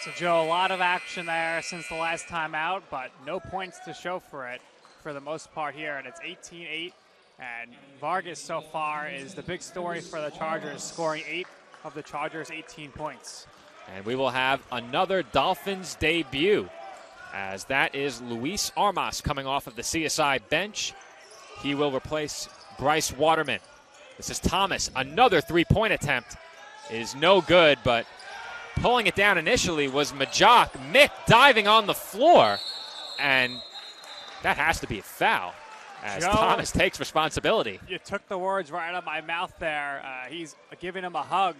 So, Joe, a lot of action there since the last time out, but no points to show for it for the most part here, and it's 18-8. And Vargas so far is the big story for the Chargers, scoring 8 of the Chargers' 18 points. And we will have another Dolphins debut, as that is Luis Armas coming off of the CSI bench. He will replace Bryce Waterman. This is Thomas. Another 3-point attempt is no good, but pulling it down initially was Majok. Mick diving on the floor, and that has to be a foul, as Joe, Thomas takes responsibility. You took the words right out of my mouth there. He's giving him a hug,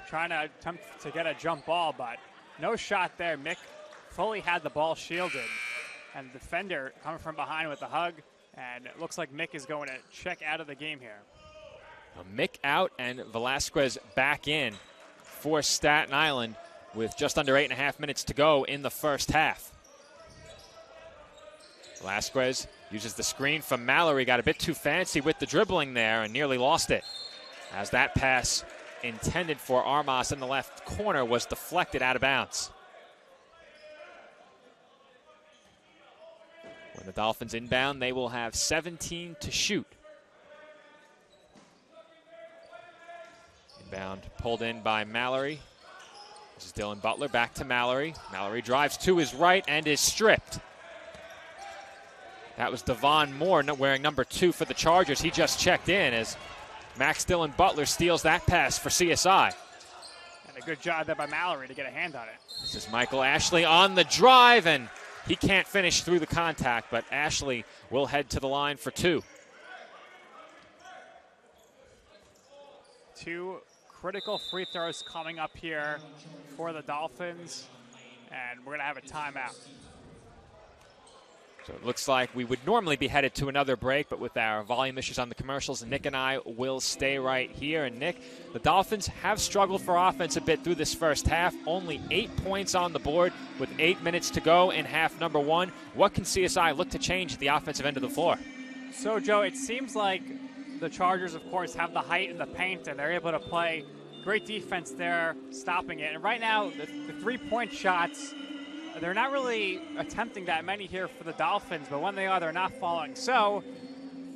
trying to attempt to get a jump ball, but no shot there. Mick fully had the ball shielded, and the defender coming from behind with the hug, and it looks like Mick is going to check out of the game here. Mick out and Velasquez back in for Staten Island with just under 8.5 minutes to go in the first half. Velasquez uses the screen from Mallory, got a bit too fancy with the dribbling there and nearly lost it, as that pass intended for Armas in the left corner was deflected out of bounds. When the Dolphins inbound, they will have 17 to shoot. Inbound pulled in by Mallory. This is Dylan Butler, back to Mallory. Mallory drives to his right and is stripped. That was Devon Moore wearing number 2 for the Chargers. He just checked in as Max Dylan Butler steals that pass for CSI. And a good job there by Mallory to get a hand on it. This is Michael Ashley on the drive, and he can't finish through the contact, but Ashley will head to the line for 2. 2 critical free throws coming up here for the Dolphins, and we're going to have a timeout. So it looks like we would normally be headed to another break, but with our volume issues on the commercials, Nick and I will stay right here. And Nick, the Dolphins have struggled for offense a bit through this first half. Only 8 points on the board with 8 minutes to go in half number 1. What can CSI look to change at the offensive end of the floor? So, Joe, it seems like the Chargers, of course, have the height and the paint, and they're able to play great defense there, stopping it. And right now, the 3-point shots, they're not really attempting that many here for the Dolphins, but when they are, they're not falling. So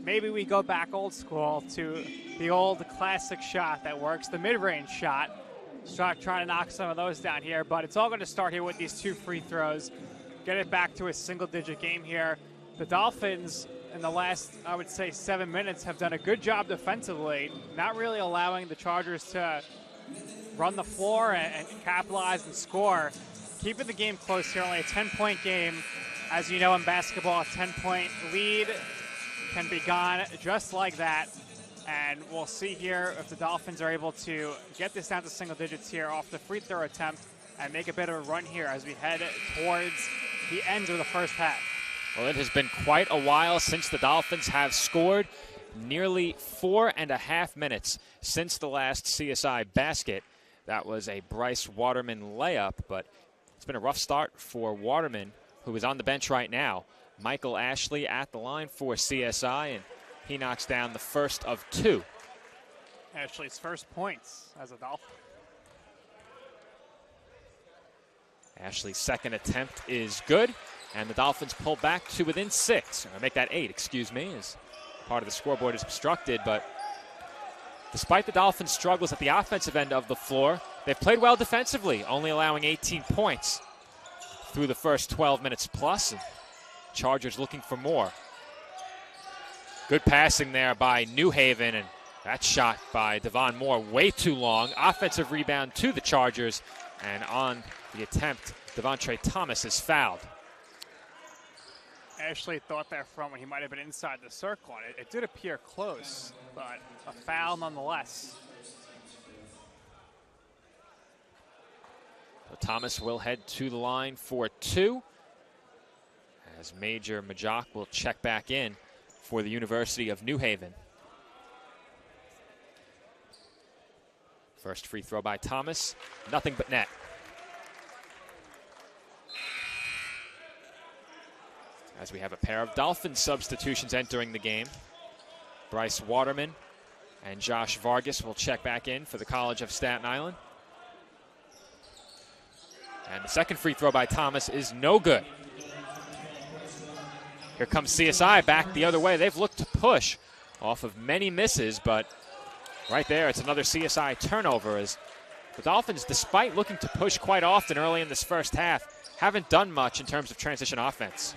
maybe we go back old school to the old classic shot that works, the mid-range shot. Start trying to knock some of those down here, but it's all going to start here with these 2 free throws. Get it back to a single-digit game here. The Dolphins, in the last, I would say, 7 minutes, have done a good job defensively, not really allowing the Chargers to run the floor and capitalize and score. Keeping the game close here, only a 10-point game. As you know, in basketball, a 10-point lead can be gone just like that. And we'll see here if the Dolphins are able to get this down to single digits here off the free throw attempt and make a bit of a run here as we head towards the end of the first half. Well, it has been quite a while since the Dolphins have scored. Nearly 4.5 minutes since the last CSI basket. That was a Bryce Waterman layup, but it's been a rough start for Waterman, who is on the bench right now. Michael Ashley at the line for CSI, and he knocks down the first of 2. Ashley's first points as a Dolphin. Ashley's second attempt is good, and the Dolphins pull back to within 6. Or make that 8, excuse me, as part of the scoreboard is obstructed. But despite the Dolphins' struggles at the offensive end of the floor, they've played well defensively, only allowing 18 points. through the first 12 minutes plus. And Chargers looking for more. Good passing there by New Haven, and that shot by Devon Moore way too long. Offensive rebound to the Chargers, and on the attempt, Devontre Thomas is fouled. Ashley thought there from when he might have been inside the circle. It did appear close, but a foul nonetheless. So Thomas will head to the line for 2, as Major Majok will check back in for the University of New Haven. First free throw by Thomas, nothing but net. As we have a pair of Dolphins substitutions entering the game. Bryce Waterman and Josh Vargas will check back in for the College of Staten Island. And the second free throw by Thomas is no good. Here comes CSI back the other way. They've looked to push off of many misses, but right there, it's another CSI turnover as the Dolphins, despite looking to push quite often early in this first half, haven't done much in terms of transition offense.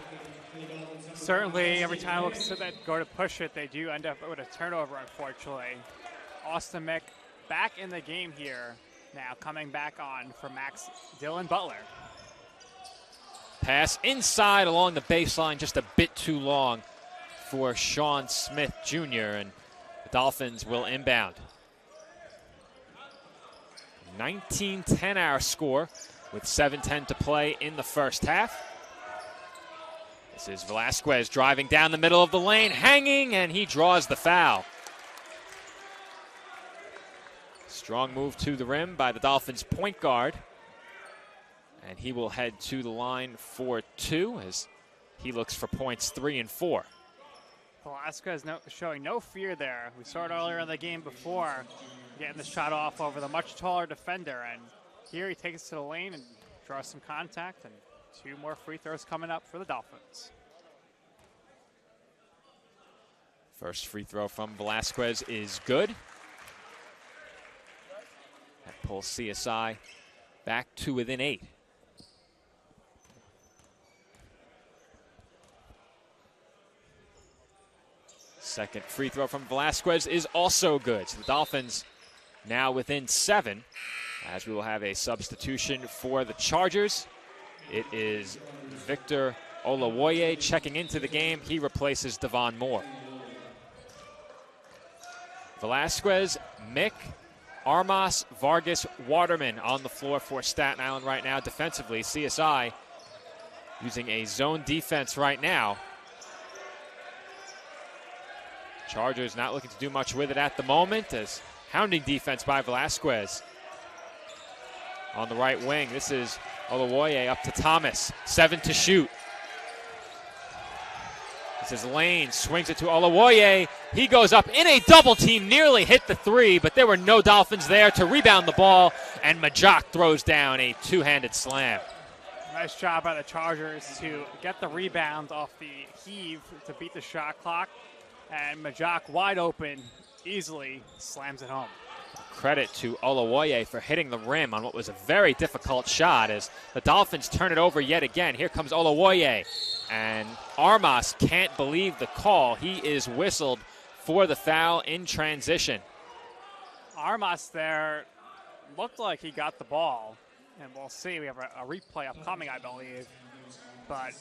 Certainly, every time it looks to that go to push it, they do end up with a turnover, unfortunately. Austin Mick back in the game here now, coming back on for Max Dylan Butler. Pass inside along the baseline, just a bit too long for Sean Smith Jr., and the Dolphins will inbound. 19-10 our score with 7:10 to play in the first half. This is Velasquez driving down the middle of the lane, hanging, and he draws the foul. Strong move to the rim by the Dolphins point guard. And he will head to the line for 2 as he looks for points 3 and 4. Velasquez showing no fear there. We saw it earlier in the game before, getting the shot off over the much taller defender. And here he takes it to the lane and draws some contact. And 2 more free throws coming up for the Dolphins. First free throw from Velasquez is good. That pulls CSI back to within 8. Second free throw from Velasquez is also good. So the Dolphins now within 7, as we will have a substitution for the Chargers. It is Victor Olawoye checking into the game. He replaces Devon Moore. Velasquez, Mick, Armas, Vargas, Waterman on the floor for Staten Island right now defensively. CSI using a zone defense right now. Chargers not looking to do much with it at the moment, as hounding defense by Velasquez. On the right wing, this is Olawoye up to Thomas. 7 to shoot. This is Lane, swings it to Olawoye. He goes up in a double team, nearly hit the 3, but there were no Dolphins there to rebound the ball, and Majok throws down a two-handed slam. Nice job by the Chargers to get the rebound off the heave to beat the shot clock. And Majok wide open, easily slams it home. Credit to Olawoye for hitting the rim on what was a very difficult shot as the Dolphins turn it over yet again. Here comes Olawoye, and Armas can't believe the call. He is whistled for the foul in transition. Armas there looked like he got the ball, and we'll see. We have a replay upcoming, I believe. But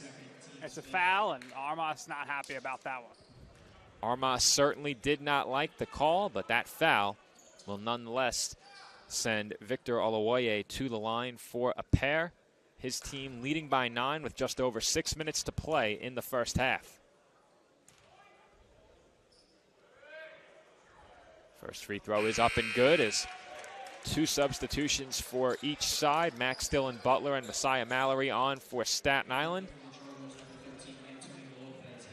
it's a foul, and Armas not happy about that one. Armas certainly did not like the call, but that foul will nonetheless send Victor Olawoye to the line for a pair. His team leading by 9 with just over 6 minutes to play in the first half. First free throw is up and good as 2 substitutions for each side. Max Dylan Butler and Messiah Mallory on for Staten Island.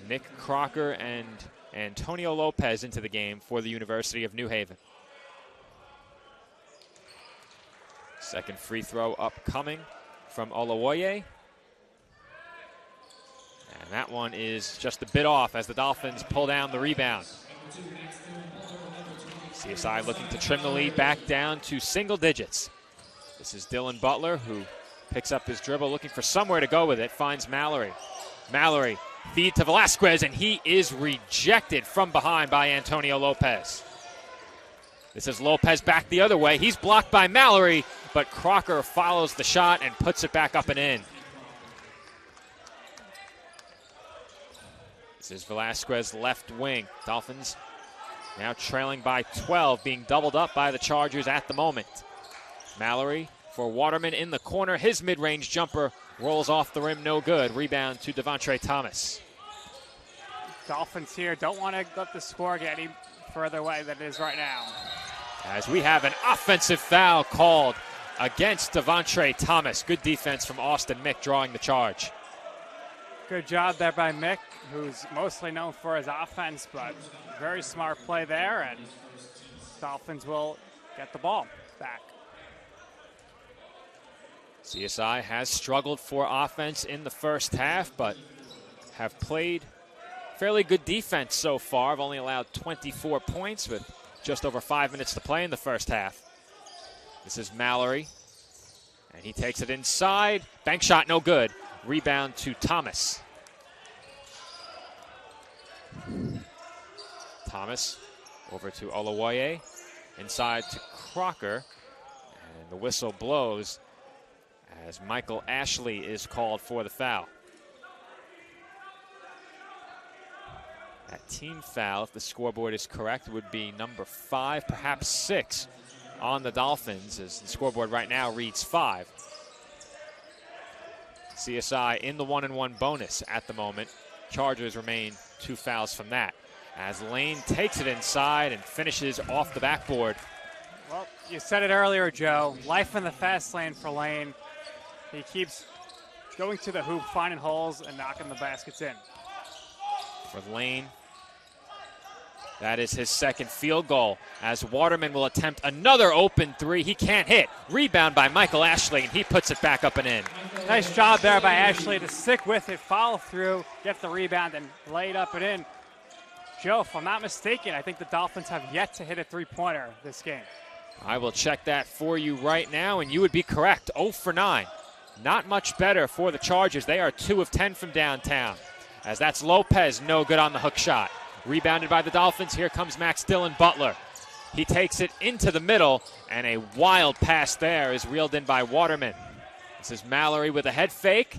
Nick Crocker and Antonio Lopez into the game for the University of New Haven. Second free throw upcoming from Olawoye. And that one is just a bit off as the Dolphins pull down the rebound. CSI looking to trim the lead back down to single digits. This is Dylan Butler, who Picks up his dribble, looking for somewhere to go with it. Finds Mallory. Mallory, feed to Velasquez, and he is rejected from behind by Antonio Lopez. This is Lopez back the other way. He's blocked by Mallory, but Crocker follows the shot and puts it back up and in. This is Velasquez left wing. Dolphins now trailing by 12, being doubled up by the Chargers at the moment. Mallory for Waterman in the corner. His mid-range jumper rolls off the rim, no good. Rebound to Devontre Thomas. Dolphins here don't want to let the score get any further away than it is right now. As we have an offensive foul called against Devontre Thomas. Good defense from Austin Mick drawing the charge. Good job there by Mick, who's mostly known for his offense, but very smart play there, and Dolphins will get the ball back. CSI has struggled for offense in the first half, but have played fairly good defense so far. Have only allowed 24 points with just over 5 minutes to play in the first half. This is Mallory, and he takes it inside. Bank shot, no good. Rebound to Thomas. Thomas over to Olawoye. Inside to Crocker. And the whistle blows as Michael Ashley is called for the foul. That team foul, if the scoreboard is correct, would be number 5, perhaps 6 on the Dolphins, as the scoreboard right now reads 5. CSI in the 1-and-1 bonus at the moment. Chargers remain 2 fouls from that. As Lane takes it inside and finishes off the backboard. Well, you said it earlier, Joe. Life in the fast lane for Lane. He keeps going to the hoop, finding holes, and knocking the baskets in. For Lane, that is his second field goal, as Waterman will attempt another open 3. He can't hit. Rebound by Michael Ashley, and he puts it back up and in. Nice job there by Ashley to stick with it, follow through, get the rebound, and lay it up and in. Joe, if I'm not mistaken, I think the Dolphins have yet to hit a three-pointer this game. I will check that for you right now, and you would be correct. 0 for 9. Not much better for the Chargers. They are 2 of 10 from downtown, as that's Lopez, no good on the hook shot. Rebounded by the Dolphins. Here comes Max Dillon Butler. He takes it into the middle, and a wild pass there is reeled in by Waterman. This is Mallory with a head fake.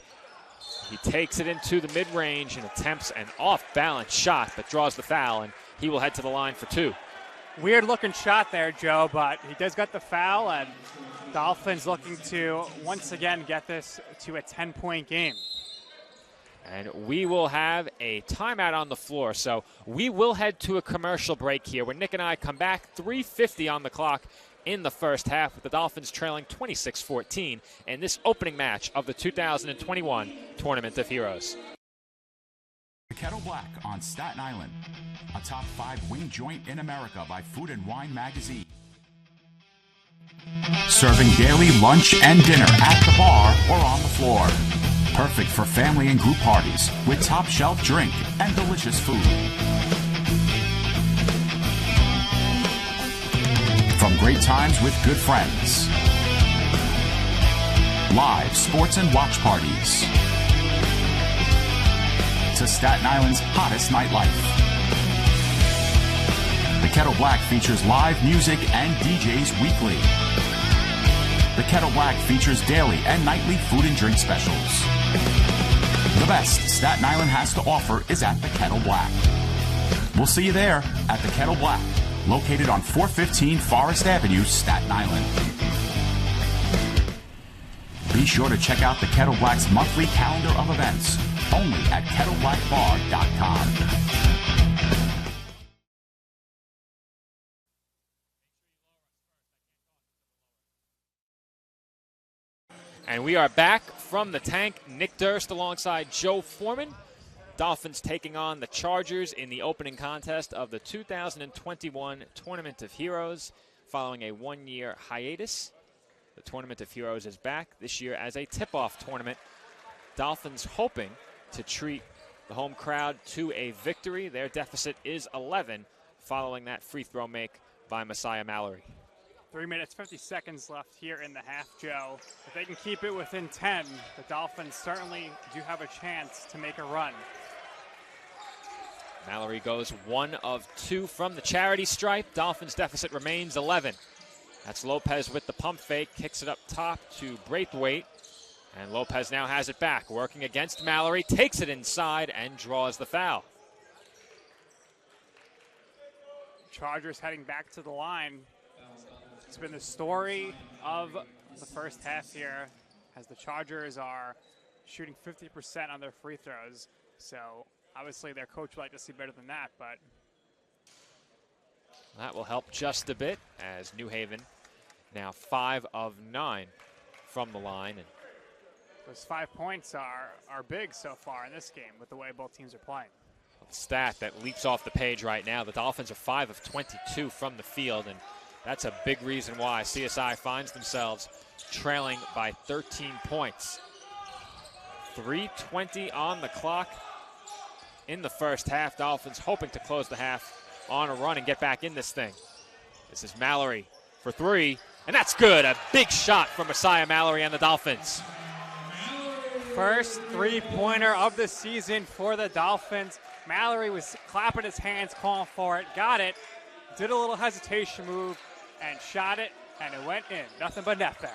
He takes it into the mid-range and attempts an off-balance shot, but draws the foul, and he will head to the line for 2. Weird-looking shot there, Joe, but he does get the foul, and Dolphins looking to once again get this to a 10-point game. And we will have a timeout on the floor, so we will head to a commercial break here when Nick and I come back. 3:50 on the clock in the first half, with the Dolphins trailing 26-14 in this opening match of the 2021 Tournament of Heroes. The Kettle Black on Staten Island, a top 5 wing joint in America by Food and Wine magazine. Serving daily lunch and dinner at the bar or on the floor. Perfect for family and group parties with top shelf drink and delicious food. From great times with good friends, live sports and watch parties, to Staten Island's hottest nightlife. The Kettle Black features live music and DJs weekly. The Kettle Black features daily and nightly food and drink specials. The best Staten Island has to offer is at the Kettle Black. We'll see you there at the Kettle Black, located on 415 Forest Avenue, Staten Island. Be sure to check out the Kettle Black's monthly calendar of events, only at kettleblackbar.com. And we are back from the tank. Nick Durst alongside Joe Foreman. Dolphins taking on the Chargers in the opening contest of the 2021 Tournament of Heroes following a 1-year hiatus. The Tournament of Heroes is back this year as a tip-off tournament. Dolphins hoping to treat the home crowd to a victory. Their deficit is 11 following that free throw make by Messiah Mallory. 3 minutes, 50 seconds left here in the half, Joe. If they can keep it within 10, the Dolphins certainly do have a chance to make a run. Mallory goes 1 of 2 from the charity stripe. Dolphins deficit remains 11. That's Lopez with the pump fake, kicks it up top to Braithwaite. And Lopez now has it back, working against Mallory, takes it inside and draws the foul. Chargers heading back to the line. It's been the story of the first half here, as the Chargers are shooting 50% on their free throws. So obviously their coach would like to see better than that, but that will help just a bit, as New Haven now 5 of 9 from the line. And those 5 points are big so far in this game with the way both teams are playing. A stat that leaps off the page right now, the Dolphins are 5 of 22 from the field, and that's a big reason why CSI finds themselves trailing by 13 points. 3:20 on the clock in the first half. Dolphins hoping to close the half on a run and get back in this thing. This is Mallory for 3, and that's good. A big shot from Messiah Mallory and the Dolphins. First three-pointer of the season for the Dolphins. Mallory was clapping his hands, calling for it, got it, did a little hesitation move, and shot it, and it went in. Nothing but net there.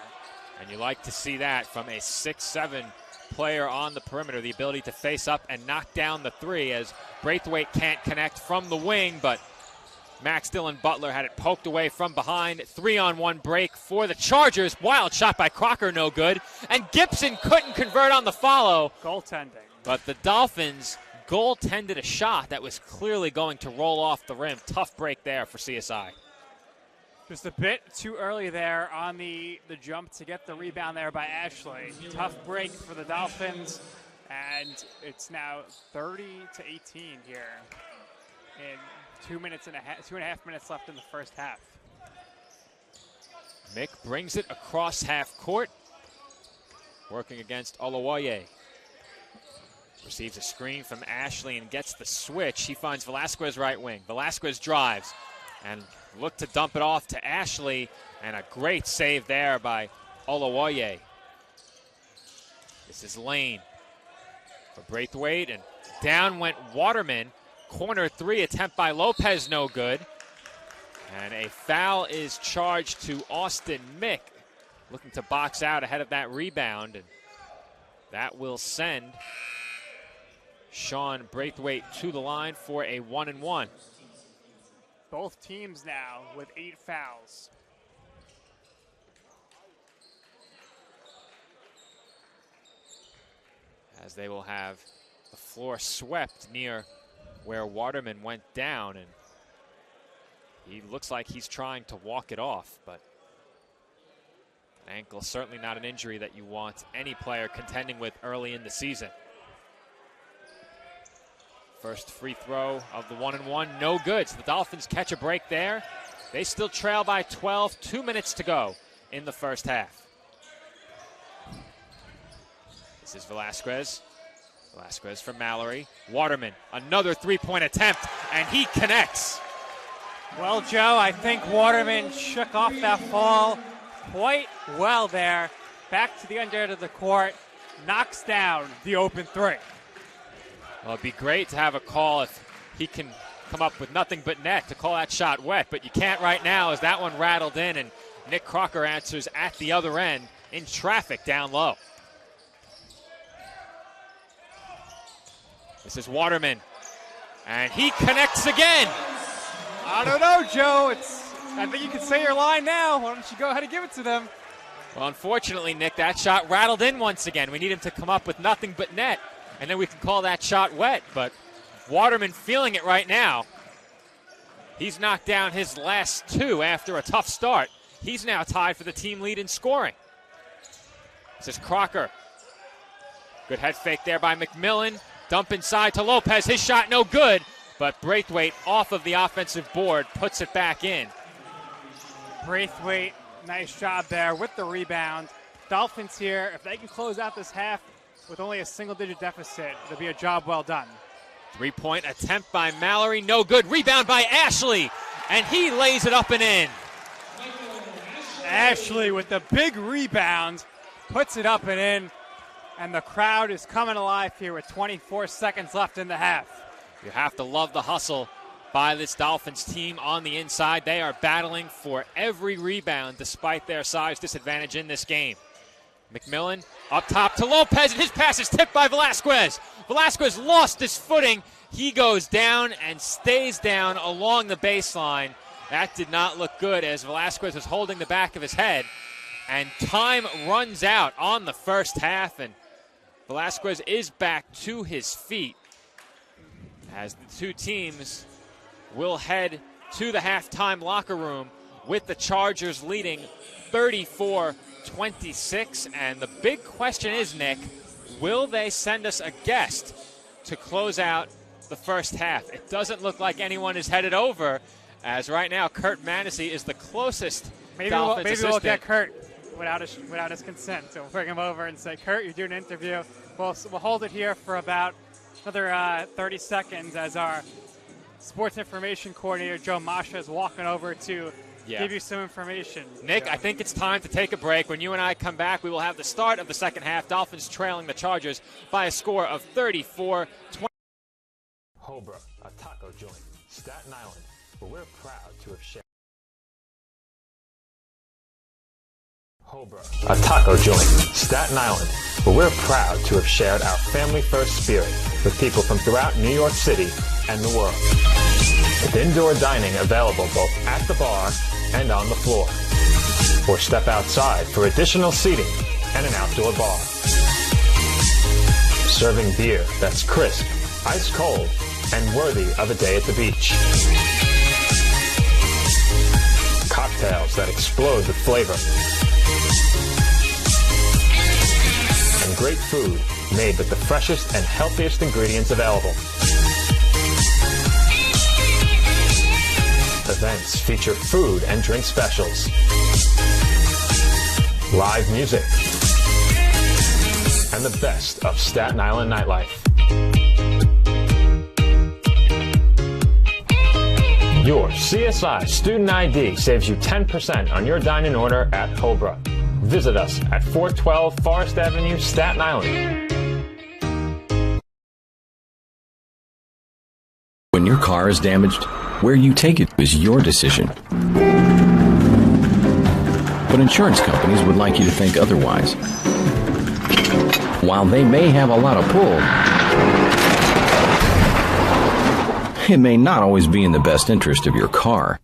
And you like to see that from a 6'7" player on the perimeter, the ability to face up and knock down the 3, as Braithwaite can't connect from the wing, but Max Dillon Butler had it poked away from behind. 3-on-1 break for the Chargers. Wild shot by Crocker, no good. And Gibson couldn't convert on the follow. Goaltending. But the Dolphins goaltended a shot that was clearly going to roll off the rim. Tough break there for CSI. Just a bit too early there on the jump to get the rebound there by Ashley. Tough break for the Dolphins, and it's now 30-18 here in 2.5 minutes left in the first half. Mick brings it across half court, working against Olawoye. Receives a screen from Ashley and gets the switch. He finds Velasquez right wing. Velasquez drives and look to dump it off to Ashley, and a great save there by Olawoye. This is Lane for Braithwaite, and down went Waterman. Corner 3 attempt by Lopez, no good. And a foul is charged to Austin Mick, looking to box out ahead of that rebound, and that will send Sean Braithwaite to the line for a 1-and-1. Both teams now with 8 fouls. As they will have the floor swept near where Waterman went down, and he looks like he's trying to walk it off, but an ankle certainly not an injury that you want any player contending with early in the season. First free throw of the 1-and-1, no good. So the Dolphins catch a break there. They still trail by 12, 2 minutes to go in the first half. This is Velasquez. Velasquez from Mallory. Waterman, another three-point attempt, and he connects. Well, Joe, I think Waterman shook off that fall quite well there. Back to the under end of the court, knocks down the open 3. Well, it'd be great to have a call if he can come up with nothing but net to call that shot wet, but you can't right now as that one rattled in, and Nick Crocker answers at the other end in traffic down low. This is Waterman, and he connects again. I don't know, Joe. I think you can say your line now. Why don't you go ahead and give it to them? Well, unfortunately, Nick, that shot rattled in once again. We need him to come up with nothing but net, and then we can call that shot wet. But Waterman feeling it right now. He's knocked down his last 2 after a tough start. He's now tied for the team lead in scoring. This is Crocker. Good head fake there by McMillan. Dump inside to Lopez. His shot no good, but Braithwaite off of the offensive board puts it back in. Braithwaite, nice job there with the rebound. Dolphins here, if they can close out this half with only a single-digit deficit, it'll be a job well done. 3-point attempt by Mallory, no good. Rebound by Ashley, and he lays it up and in. Ashley with the big rebound, puts it up and in, and the crowd is coming alive here with 24 seconds left in the half. You have to love the hustle by this Dolphins team on the inside. They are battling for every rebound despite their size disadvantage in this game. McMillan up top to Lopez, and his pass is tipped by Velasquez. Velasquez lost his footing. He goes down and stays down along the baseline. That did not look good as Velasquez was holding the back of his head. And time runs out on the first half, and Velasquez is back to his feet as the two teams will head to the halftime locker room with the Chargers leading 34-26. And the big question is, Nick, will they send us a guest to close out the first half? It doesn't look like anyone is headed over, as right now Kurt Manesey is the closest Dolphins assistant. We'll get Kurt without his consent. So we'll bring him over and say, Kurt, you're doing an interview. We'll hold it here for about another 30 seconds as our sports information coordinator, Joe Masha, is walking over to give you some information. Nick, I think it's time to take a break. When you and I come back, we will have the start of the second half. Dolphins trailing the Chargers by a score of 34-20. Hobra, a taco joint, Staten Island, where we're proud to have shared. Hobra, a taco joint, Staten Island, where we're proud to have shared our family-first spirit with people from throughout New York City and the world. With indoor dining available both at the bar and on the floor. Or step outside for additional seating and an outdoor bar. Serving beer that's crisp, ice cold, and worthy of a day at the beach. Cocktails that explode with flavor. And great food made with the freshest and healthiest ingredients available. Events feature food and drink specials. Live music. And the best of Staten Island nightlife. Your CSI Student ID saves you 10% on your dining order at Hobra. Visit us at 412 Forest Avenue, Staten Island. When your car is damaged, where you take it is your decision. But insurance companies would like you to think otherwise. While they may have a lot of pull, it may not always be in the best interest of your car.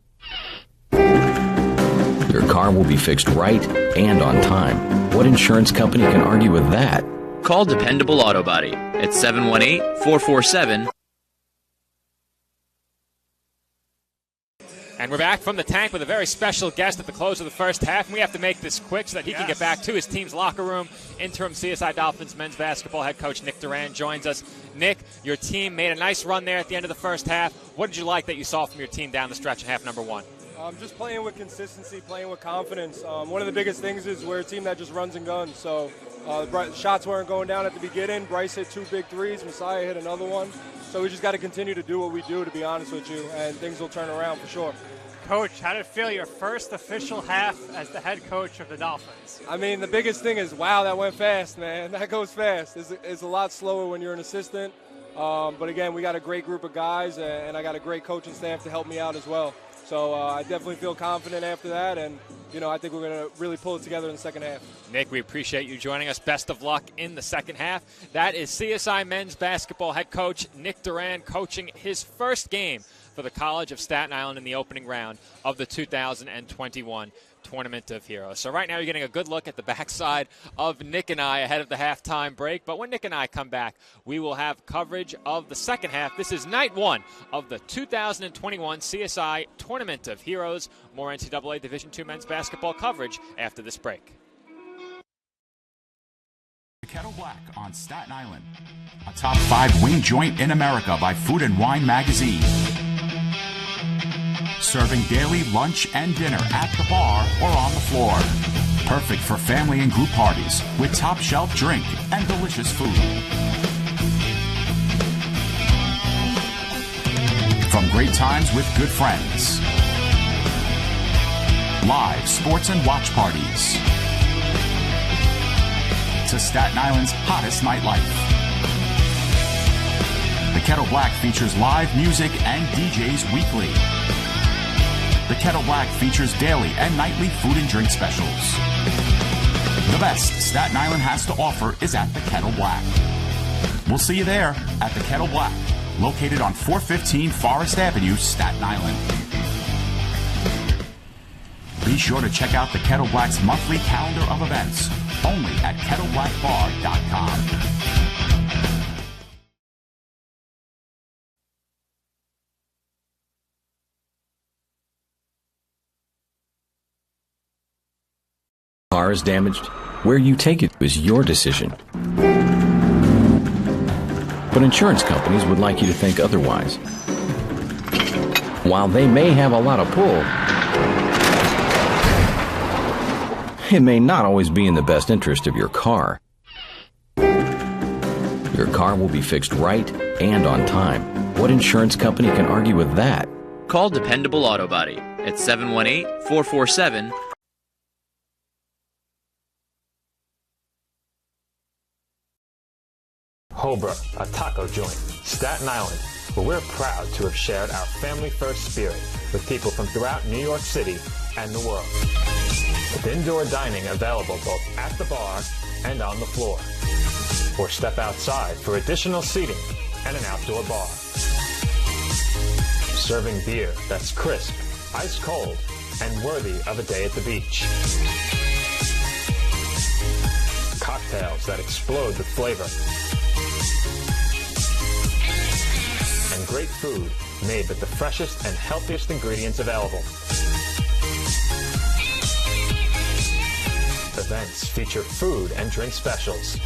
Your car will be fixed right and on time. What insurance company can argue with that? Call Dependable Auto Body at 718-447. And we're back from the tank with a very special guest at the close of the first half. And we have to make this quick so that he can get back to his team's locker room. Interim CSI Dolphins men's basketball head coach Nick Duran joins us. Nick, your team made a nice run there at the end of the first half. What did you like that you saw from your team down the stretch in half number one? Just playing with consistency, playing with confidence. One of the biggest things is we're a team that just runs and guns. So shots weren't going down at the beginning. Bryce hit 2 big threes. Messiah hit another one. So we just got to continue to do what we do, to be honest with you, and things will turn around for sure. Coach, how did it feel your first official half as the head coach of the Dolphins? I mean, the biggest thing is, wow, that went fast, man. That goes fast. It's a lot slower when you're an assistant. But, again, we got a great group of guys, and I got a great coaching staff to help me out as well. So I definitely feel confident after that, and, you know, I think we're going to really pull it together in the second half. Nick, we appreciate you joining us. Best of luck in the second half. That is CSI men's basketball head coach Nick Duran coaching his first game for the College of Staten Island in the opening round of the 2021 Tournament of Heroes. So right now you're getting a good look at the backside of Nick and I ahead of the halftime break. But when Nick and I come back, we will have coverage of the second half. This is night one of the 2021 CSI Tournament of Heroes. More NCAA Division II men's basketball coverage after this break. The Kettle Black on Staten Island. A top 5 wing joint in America by Food and Wine Magazine. Serving daily lunch and dinner at the bar or on the floor. Perfect for family and group parties with top shelf drink and delicious food. From great times with good friends live sports and watch parties, to Staten Island's hottest nightlife. The Kettle Black features live music and DJs weekly. The Kettle Black features daily and nightly food and drink specials. The best Staten Island has to offer is at the Kettle Black. We'll see you there at the Kettle Black, located on 415 Forest Avenue, Staten Island. Be sure to check out the Kettle Black's monthly calendar of events, only at kettleblackbar.com. Car is damaged, where you take it is your decision. But insurance companies would like you to think otherwise. While they may have a lot of pull, it may not always be in the best interest of your car. Your car will be fixed right and on time. What insurance company can argue with that? Call Dependable Auto Body at 718-447 Hobra, a taco joint, Staten Island, where we're proud to have shared our family-first spirit with people from throughout New York City and the world. With indoor dining available both at the bar and on the floor. Or step outside for additional seating and an outdoor bar. Serving beer that's crisp, ice cold, and worthy of a day at the beach. Cocktails that explode with flavor. And great food made with the freshest and healthiest ingredients available. Events feature food and drink specials,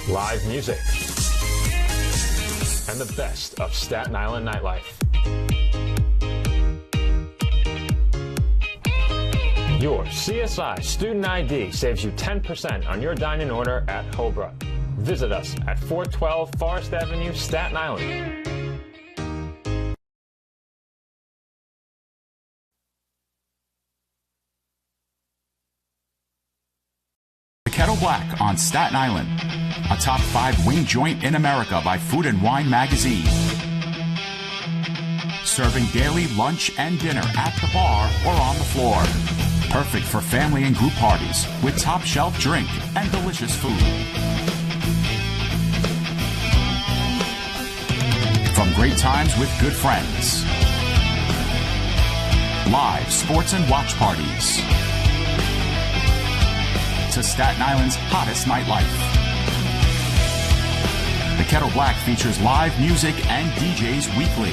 live music, and the best of Staten Island nightlife. Your CSI Student ID saves you 10% on your dine-in order at Hobra. Visit us at 412 Forest Avenue, Staten Island. The Kettle Black on Staten Island, a top 5 wing joint in America by Food and Wine magazine. Serving daily lunch and dinner at the bar or on the floor. Perfect for family and group parties with top shelf drink and delicious food. From great times with good friends. Live sports and watch parties. To Staten Island's hottest nightlife. The Kettle Black features live music and DJs weekly.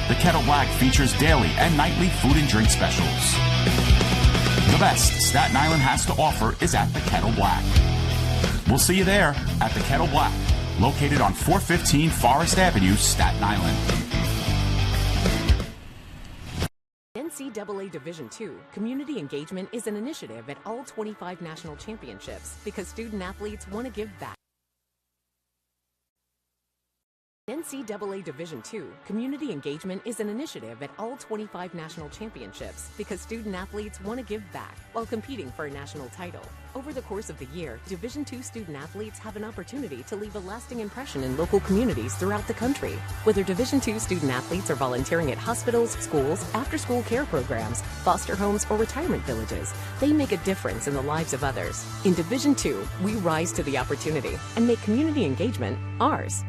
The Kettle Black features daily and nightly food and drink specials. The best Staten Island has to offer is at the Kettle Black. We'll see you there at the Kettle Black, located on 415 Forest Avenue, Staten Island. NCAA Division II Community Engagement is an initiative at all 25 national championships because student athletes want to give back. NCAA Division II Community Engagement is an initiative at all 25 national championships because student athletes want to give back while competing for a national title. Over the course of the year, Division II student athletes have an opportunity to leave a lasting impression in local communities throughout the country. Whether Division II student athletes are volunteering at hospitals, schools, after-school care programs, foster homes, or retirement villages, they make a difference in the lives of others. In Division II, we rise to the opportunity and make community engagement ours.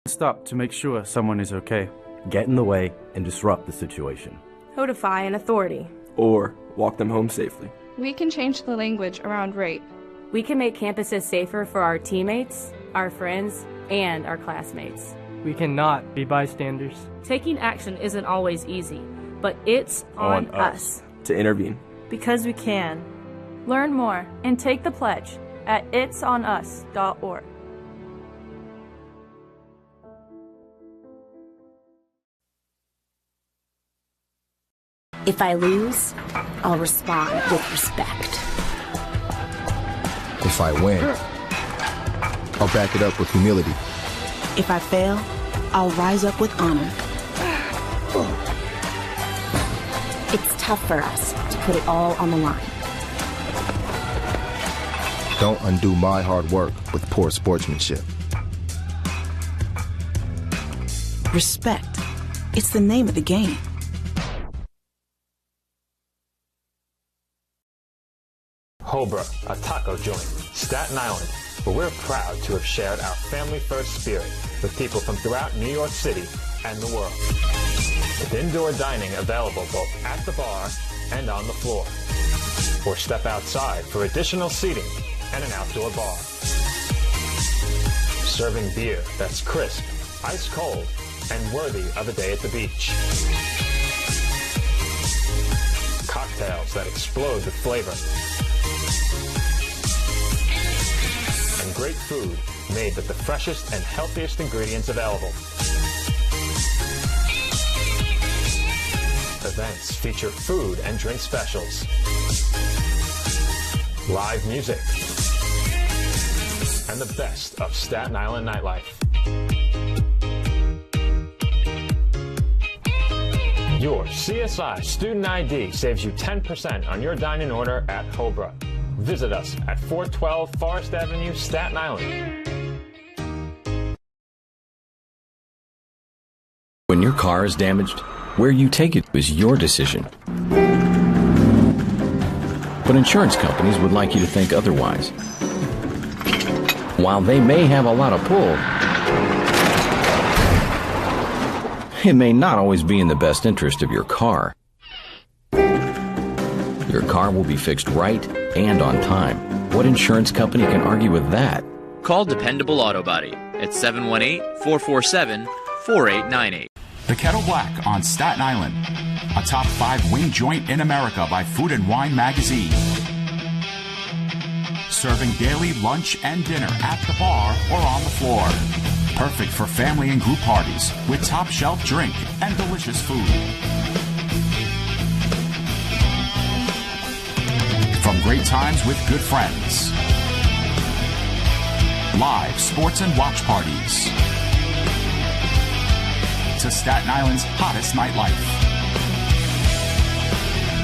Stop to make sure someone is okay. Get in the way and disrupt the situation. Notify an authority. Or walk them home safely. We can change the language around rape. We can make campuses safer for our teammates, our friends, and our classmates. We cannot be bystanders. Taking action isn't always easy, but it's on us to intervene. Because we can. Learn more and take the pledge at itsonus.org. If I lose, I'll respond with respect. If I win, I'll back it up with humility. If I fail, I'll rise up with honor. It's tough for us to put it all on the line. Don't undo my hard work with poor sportsmanship. Respect. It's the name of the game. Hobra, a taco joint, Staten Island, where we're proud to have shared our family-first spirit with people from throughout New York City and the world. With indoor dining available both at the bar and on the floor. Or step outside for additional seating and an outdoor bar. Serving beer that's crisp, ice cold, and worthy of a day at the beach. Cocktails that explode with flavor. And great food made with the freshest and healthiest ingredients available. Events feature food and drink specials. Live music. And the best of Staten Island nightlife. Your CSI Student ID saves you 10% on your dining order at Hobra. Visit us at 412 Forest Avenue, Staten Island. When your car is damaged, where you take it is your decision. But insurance companies would like you to think otherwise. While they may have a lot of pull, it may not always be in the best interest of your car. Your car will be fixed right and on time. What insurance company can argue with that? Call Dependable Auto Body at 718-447-4898. The Kettle Black on Staten Island, a top 5 wing joint in America by Food and Wine magazine. Serving daily lunch and dinner at the bar or on the floor. Perfect for family and group parties with top shelf drink and delicious food. From great times with good friends. Live sports and watch parties. To Staten Island's hottest nightlife.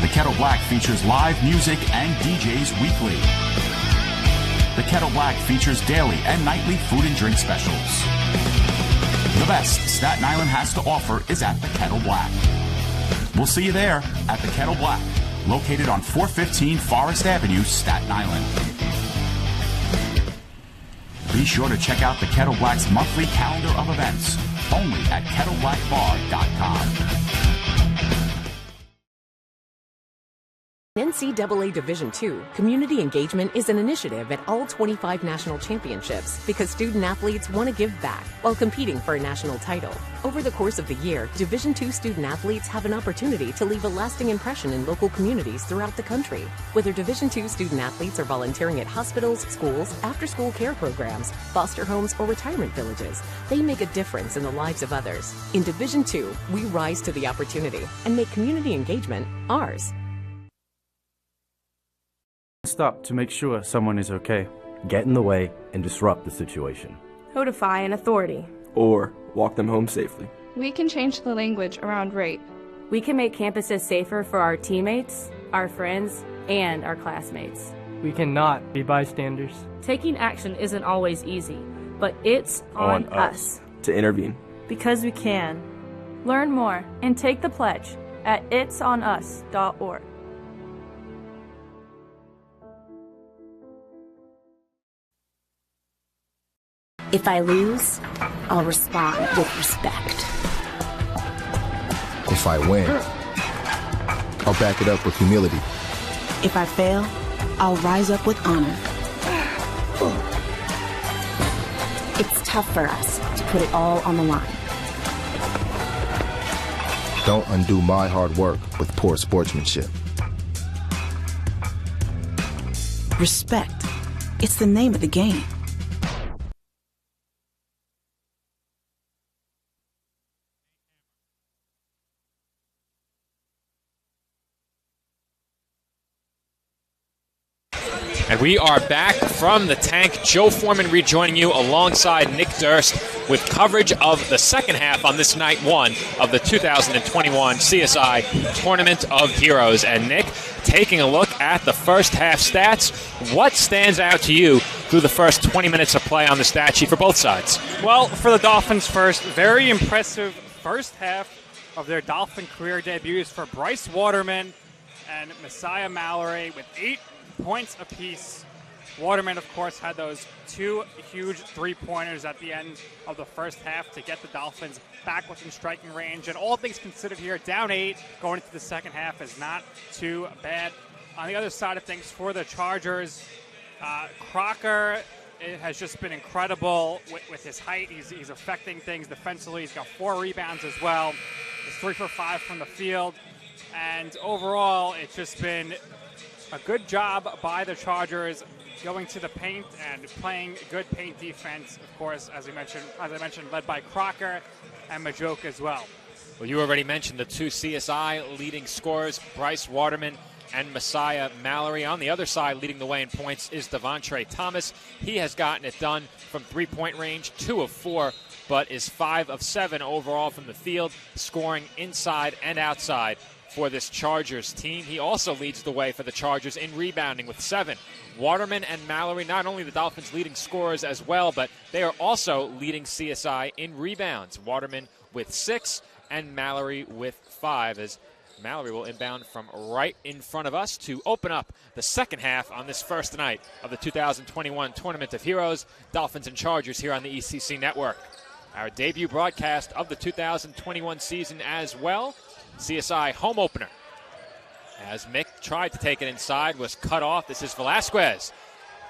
The Kettle Black features live music and DJs weekly. The Kettle Black features daily and nightly food and drink specials. The best Staten Island has to offer is at the Kettle Black. We'll see you there at the Kettle Black, located on 415 Forest Avenue, Staten Island. Be sure to check out the Kettle Black's monthly calendar of events, only at kettleblackbar.com. NCAA Division II, community engagement is an initiative at all 25 national championships because student-athletes want to give back while competing for a national title. Over the course of the year, Division II student-athletes have an opportunity to leave a lasting impression in local communities throughout the country. Whether Division II student-athletes are volunteering at hospitals, schools, after-school care programs, foster homes, or retirement villages, they make a difference in the lives of others. In Division II, we rise to the opportunity and make community engagement ours. Stop to make sure someone is okay. Get in the way and disrupt the situation. Notify an authority. Or walk them home safely. We can change the language around rape. We can make campuses safer for our teammates, our friends, and our classmates. We cannot be bystanders. Taking action isn't always easy, but it's on us to intervene. Because we can. Learn more and take the pledge at itsonus.org. If I lose, I'll respond with respect. If I win, I'll back it up with humility. If I fail, I'll rise up with honor. It's tough for us to put it all on the line. Don't undo my hard work with poor sportsmanship. Respect. It's the name of the game. We are back from the tank. Joe Foreman rejoining you alongside Nick Durst with coverage of the second half on this night one of the 2021 CSI Tournament of Heroes. And Nick, taking a look at the first half stats, what stands out to you through the first 20 minutes of play on the stat sheet for both sides? Well, for the Dolphins first, very impressive first half of their Dolphin career debuts for Bryce Waterman and Messiah Mallory with 8 points apiece. Waterman, of course, had those 2 huge three-pointers at the end of the first half to get the Dolphins back within striking range. And all things considered here, down 8 going into the second half is not too bad. On the other side of things for the Chargers, Crocker has just been incredible with his height. He's affecting things defensively. He's got 4 rebounds as well. He's 3 for 5 from the field. And overall, it's just been a good job by the Chargers going to the paint and playing good paint defense, of course, as I mentioned, led by Crocker and Majoke as well. Well, you already mentioned the 2 CSI leading scorers, Bryce Waterman and Messiah Mallory. On the other side, leading the way in points is Devontre Thomas. He has gotten it done from three-point range, 2 of 4, but is 5 of 7 overall from the field, scoring inside and outside for this Chargers team. He also leads the way for the Chargers in rebounding with 7. Waterman and Mallory, not only the Dolphins' leading scorers as well, but they are also leading CSI in rebounds. Waterman with 6 and Mallory with 5, as Mallory will inbound from right in front of us to open up the second half on this first night of the 2021 Tournament of Heroes, Dolphins and Chargers here on the ECC Network. Our debut broadcast of the 2021 season as well. CSI home opener. As Mick tried to take it inside, was cut off. This is Velasquez.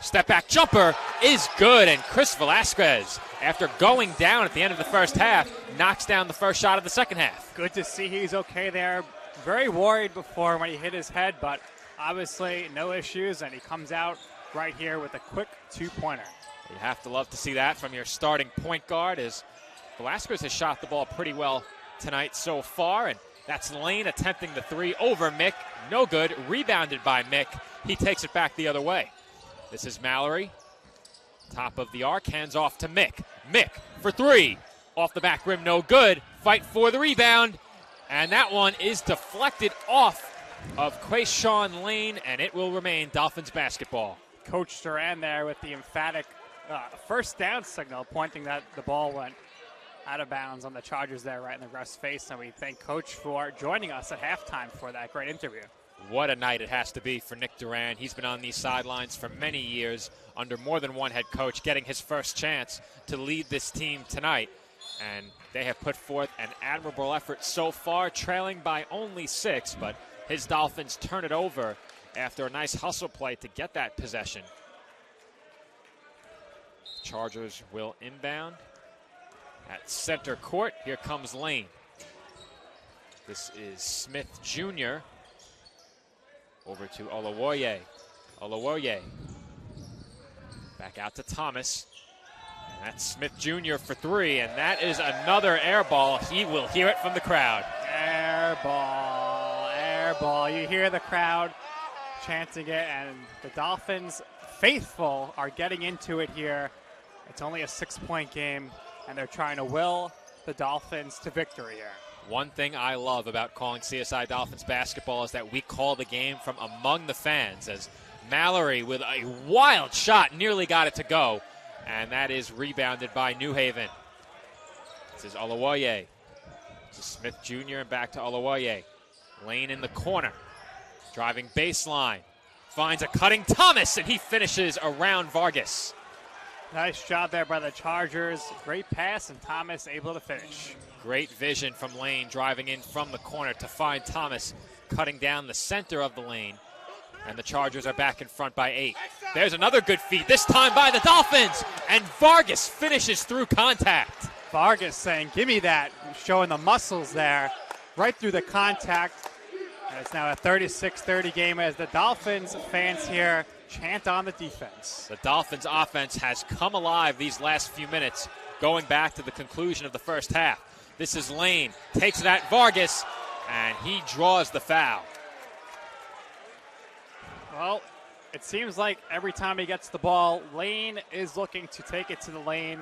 Step back jumper is good, and Chris Velasquez, after going down at the end of the first half, knocks down the first shot of the second half. Good to see he's okay there. Very worried before when he hit his head, but obviously no issues, and he comes out right here with a quick 2-pointer. You have to love to see that from your starting point guard, as Velasquez has shot the ball pretty well tonight so far, and that's Lane attempting the 3 over Mick. No good. Rebounded by Mick. He takes it back the other way. This is Mallory. Top of the arc. Hands off to Mick. Mick for 3. Off the back rim. No good. Fight for the rebound. And that one is deflected off of Quayshawn Lane, and it will remain Dolphins basketball. Coach Duran there with the emphatic first down signal, pointing that the ball went out of bounds on the Chargers there right in the ref's face, and we thank Coach for joining us at halftime for that great interview. What a night it has to be for Nick Duran. He's been on these sidelines for many years under more than one head coach, getting his first chance to lead this team tonight. And they have put forth an admirable effort so far, trailing by only 6, but his Dolphins turn it over after a nice hustle play to get that possession. Chargers will inbound at center court. Here comes Lane. This is Smith Jr. Over to Olawoye. Olawoye. Back out to Thomas. And that's Smith Jr. for 3, and that is another air ball. He will hear it from the crowd. Air ball, air ball. You hear the crowd chanting it, and the Dolphins faithful are getting into it here. It's only a 6-point game, and they're trying to will the Dolphins to victory here. One thing I love about calling CSI Dolphins basketball is that we call the game from among the fans, as Mallory with a wild shot nearly got it to go, and that is rebounded by New Haven. This is Olawoye. This is Smith Jr. and back to Olawoye. Lane in the corner, driving baseline, finds a cutting Thomas, and he finishes around Vargas. Nice job there by the Chargers. Great pass, and Thomas able to finish. Great vision from Lane, driving in from the corner to find Thomas, cutting down the center of the lane. And the Chargers are back in front by 8. There's another good feed, this time by the Dolphins, and Vargas finishes through contact. Vargas saying, give me that, showing the muscles there, right through the contact. And it's now a 36-30 game as the Dolphins fans here chant on the defense. The Dolphins offense has come alive these last few minutes, going back to the conclusion of the first half. This is Lane, takes it at Vargas, and he draws the foul. Well, It seems like every time he gets the ball, Lane is looking to take it to the lane.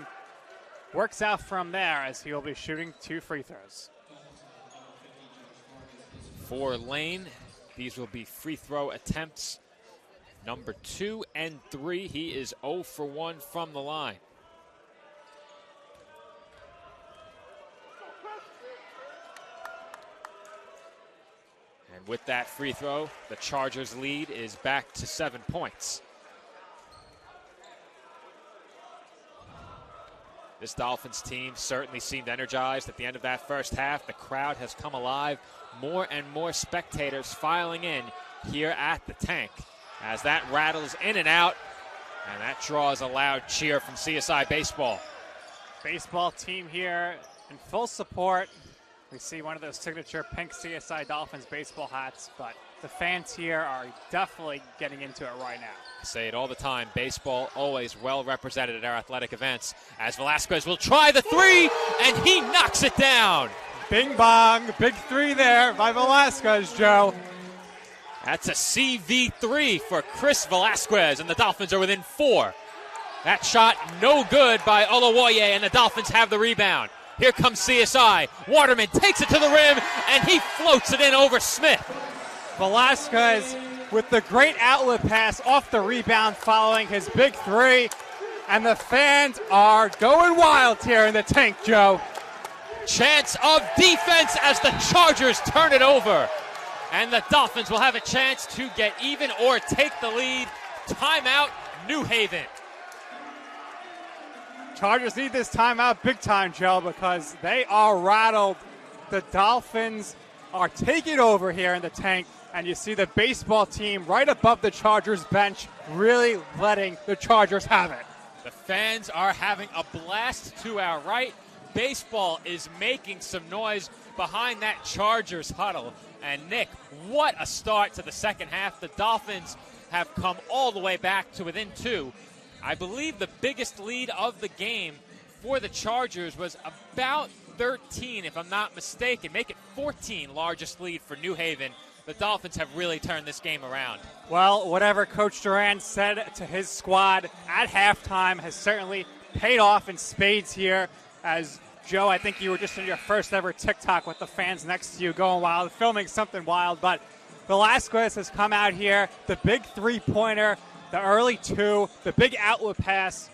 Works out from there as he will be shooting 2 free throws. For Lane, these will be free throw attempts number 2 and 3. He is 0 for 1 from the line. And with that free throw, the Chargers' lead is back to 7 points. This Dolphins team certainly seemed energized at the end of that first half. The crowd has come alive. More and more spectators filing in here at the Tank as that rattles in and out, and that draws a loud cheer from CSI Baseball. Baseball team here in full support. We see one of those signature pink CSI Dolphins baseball hats, but the fans here are definitely getting into it right now. I say it all the time, baseball always well represented at our athletic events, as Velasquez will try the 3, and he knocks it down. Bing bong, big 3 there by Velasquez, Joe. That's a CV3 for Chris Velasquez, and the Dolphins are within 4. That shot no good by Olawoye, and the Dolphins have the rebound. Here comes CSI. Waterman takes it to the rim, and he floats it in over Smith. Velasquez with the great outlet pass off the rebound following his big 3. And the fans are going wild here in the Tank, Joe. Chance of defense as the Chargers turn it over. And the Dolphins will have a chance to get even or take the lead. Timeout, New Haven. Chargers need this timeout big time, Joe, because they are rattled. The Dolphins are taking over here in the Tank, and you see the baseball team right above the Chargers bench really letting the Chargers have it. The fans are having a blast to our right. Baseball is making some noise behind that Chargers huddle. And Nick, what a start to the second half. The Dolphins have come all the way back to within 2. I believe the biggest lead of the game for the Chargers was about 13, if I'm not mistaken. Make it 14, largest lead for New Haven. The Dolphins have really turned this game around. Well, whatever Coach Duran said to his squad at halftime has certainly paid off in spades here. As Joe, I think you were just in your first ever TikTok with the fans next to you going wild, filming something wild. But Velasquez has come out here, the big 3-pointer, the early 2, the big outlet pass,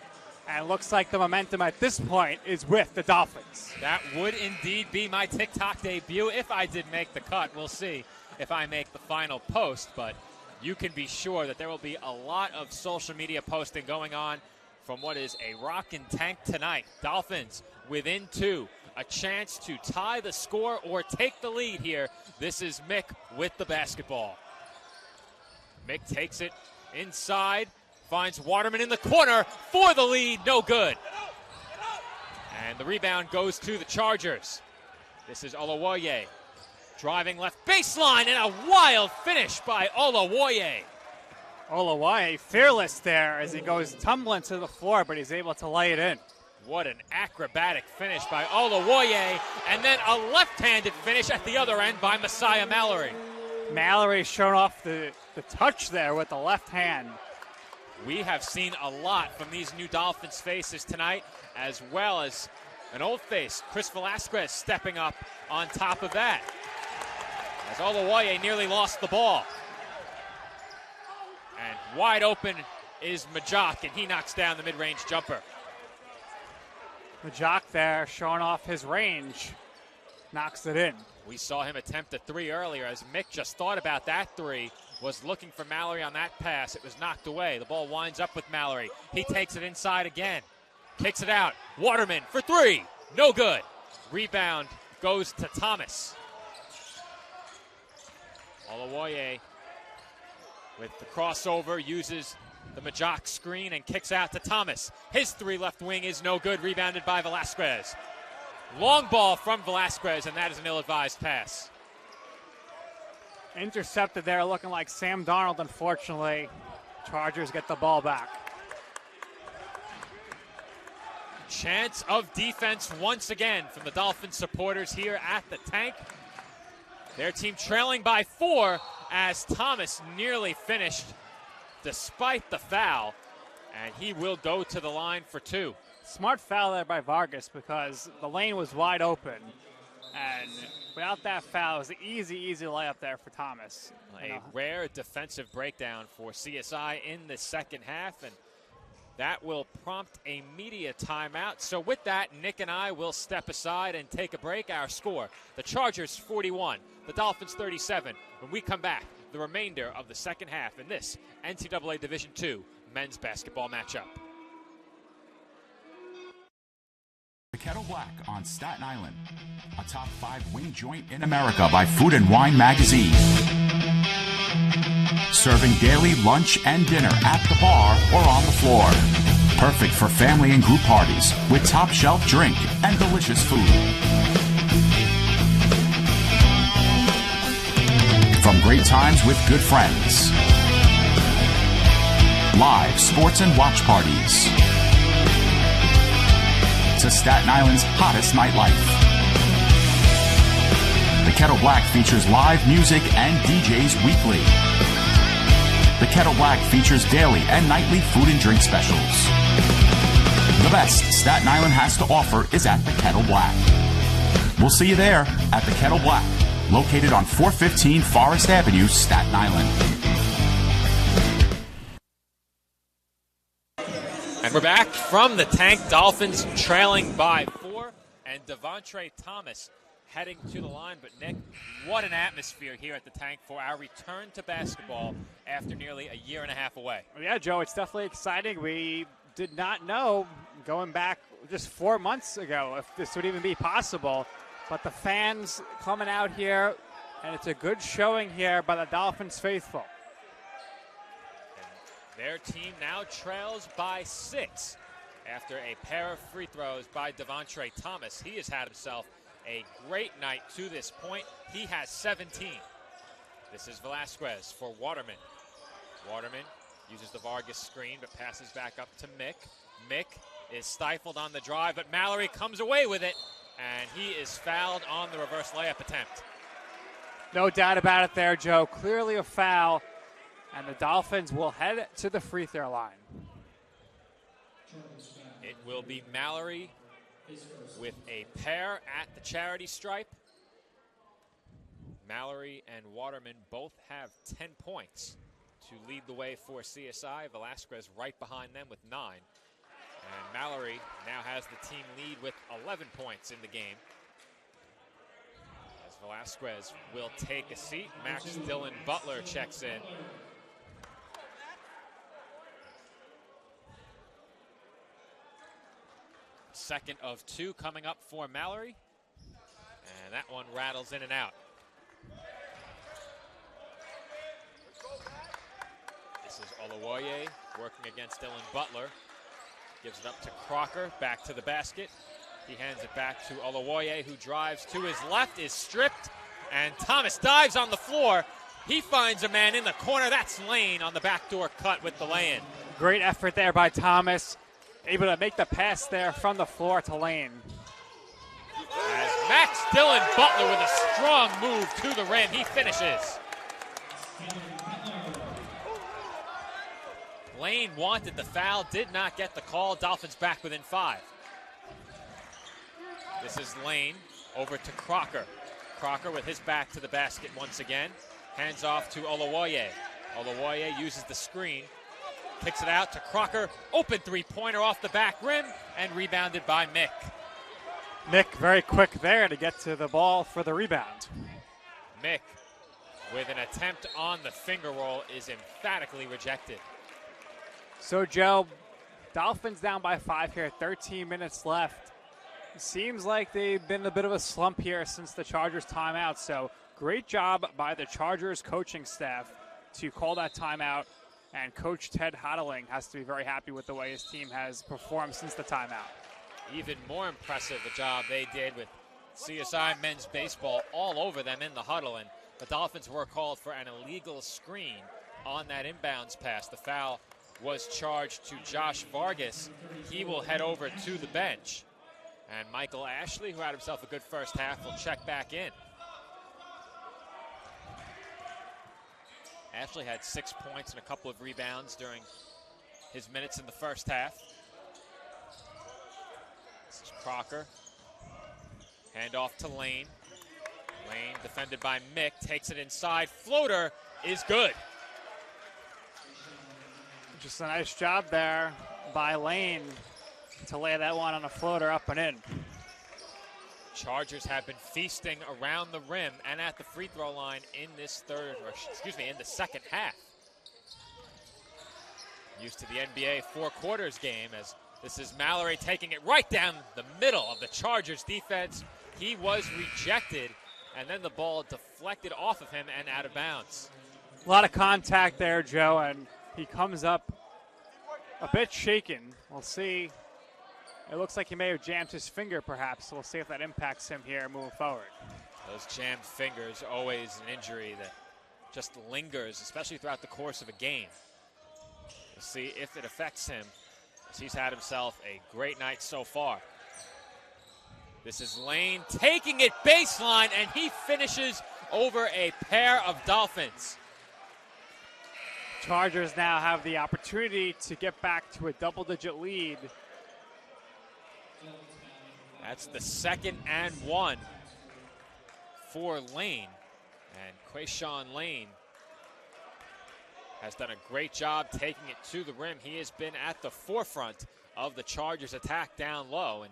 and it looks like the momentum at this point is with the Dolphins. That would indeed be my TikTok debut if I did make the cut. We'll see if I make the final post, but you can be sure that there will be a lot of social media posting going on from what is a rockin' Tank tonight. Dolphins within 2, a chance to tie the score or take the lead here. This is Mick with the basketball. Mick takes it inside, finds Waterman in the corner for the lead, no good. And the rebound goes to the Chargers. This is Olawoye driving left baseline, and a wild finish by Olawoye. Olawoye fearless there as he goes tumbling to the floor, but he's able to lay it in. What an acrobatic finish by Olawoye, and then a left-handed finish at the other end by Messiah Mallory. Mallory showing off the touch there with the left hand. We have seen a lot from these new Dolphins faces tonight, as well as an old face, Chris Velasquez, stepping up on top of that. As Olawoye nearly lost the ball. And wide open is Majok, and he knocks down the mid-range jumper. Majok there showing off his range. Knocks it in. We saw him attempt a 3 earlier as Mick just thought about that 3. Was looking for Mallory on that pass. It was knocked away. The ball winds up with Mallory. He takes it inside again. Kicks it out. Waterman for 3. No good. Rebound goes to Thomas. Olawoye with the crossover uses the Majok screen and kicks out to Thomas. His 3 left wing is no good. Rebounded by Velasquez. Long ball from Velasquez, and that is an ill-advised pass. Intercepted there, looking like Sam Darnold, unfortunately. Chargers get the ball back. Chance of defense once again from the Dolphins supporters here at the Tank. Their team trailing by 4 as Thomas nearly finished despite the foul, and he will go to the line for 2. Smart foul there by Vargas because the lane was wide open. And without that foul, it was an easy layup there for Thomas. A rare defensive breakdown for CSI in the second half, and that will prompt a media timeout. So with that, Nick and I will step aside and take a break. Our score, the Chargers 41, the Dolphins 37. When we come back, the remainder of the second half in this NCAA Division II men's basketball matchup. The Kettle Black on Staten Island, a top 5 wing joint in America by Food and Wine Magazine. Serving daily lunch and dinner at the bar or on the floor. Perfect for family and group parties with top shelf drink and delicious food. From great times with good friends. Live sports and watch parties. To Staten Island's hottest nightlife. The Kettle Black features live music and DJs weekly. The Kettle Black features daily and nightly food and drink specials. The best Staten Island has to offer is at the Kettle Black. We'll see you there at the Kettle Black, located on 415 Forest Avenue, Staten Island. And we're back from the tank. Dolphins trailing by 4, and Devontre Thomas heading to the line. But Nick, what an atmosphere here at the tank for our return to basketball after nearly a year and a half away. Yeah, Joe, it's definitely exciting. We did not know going back just 4 months ago if this would even be possible. But the fans coming out here, and it's a good showing here by the Dolphins faithful. Their team now trails by 6 after a pair of free throws by Devontre Thomas. He has had himself a great night to this point. He has 17. This is Velasquez for Waterman. Waterman uses the Vargas screen but passes back up to Mick. Mick is stifled on the drive, but Mallory comes away with it, and he is fouled on the reverse layup attempt. No doubt about it there, Joe. Clearly a foul. And the Dolphins will head to the free throw line. It will be Mallory with a pair at the charity stripe. Mallory and Waterman both have 10 points to lead the way for CSI. Velasquez right behind them with 9. And Mallory now has the team lead with 11 points in the game. As Velasquez will take a seat, Max Dylan Butler checks in. Second of 2 coming up for Mallory. And that one rattles in and out. This is Oluwaye working against Dylan Butler. Gives it up to Crocker, back to the basket. He hands it back to Oluwaye, who drives to his left, is stripped, and Thomas dives on the floor. He finds a man in the corner. That's Lane on the backdoor cut with the lay-in. Great effort there by Thomas. Able to make the pass there from the floor to Lane. As Max Dylan Butler with a strong move to the rim, he finishes. Lane wanted the foul, did not get the call. Dolphins back within 5. This is Lane over to Crocker. Crocker with his back to the basket once again. Hands off to Oluwaye. Oluwaye uses the screen. Kicks it out to Crocker. Open three-pointer off the back rim and rebounded by Mick. Mick very quick there to get to the ball for the rebound. Mick with an attempt on the finger roll is emphatically rejected. So, Joe, Dolphins down by 5 here, 13 minutes left. Seems like they've been in a bit of a slump here since the Chargers timeout. So, great job by the Chargers coaching staff to call that timeout. And Coach Ted Hodling has to be very happy with the way his team has performed since the timeout. Even more impressive the job they did with CSI men's baseball all over them in the huddle. And the Dolphins were called for an illegal screen on that inbounds pass. The foul was charged to Josh Vargas. He will head over to the bench. And Michael Ashley, who had himself a good first half, will check back in. Ashley had 6 points and a couple of rebounds during his minutes in the first half. This is Crocker. Hand off to Lane. Lane defended by Mick, takes it inside. Floater is good. Just a nice job there by Lane to lay that one on a floater up and in. Chargers have been feasting around the rim and at the free throw line in this in the second half. Used to the NBA 4 quarters game, as this is Mallory taking it right down the middle of the Chargers defense. He was rejected, and then the ball deflected off of him and out of bounds. A lot of contact there, Joe, and he comes up a bit shaken. We'll see. It looks like he may have jammed his finger, perhaps. We'll see if that impacts him here moving forward. Those jammed fingers, always an injury that just lingers, especially throughout the course of a game. We'll see if it affects him, as he's had himself a great night so far. This is Lane taking it baseline, and he finishes over a pair of Dolphins. Chargers now have the opportunity to get back to a double-digit lead. That's the 2nd and 1 for Lane. And Quayshawn Lane has done a great job taking it to the rim. He has been at the forefront of the Chargers' attack down low. And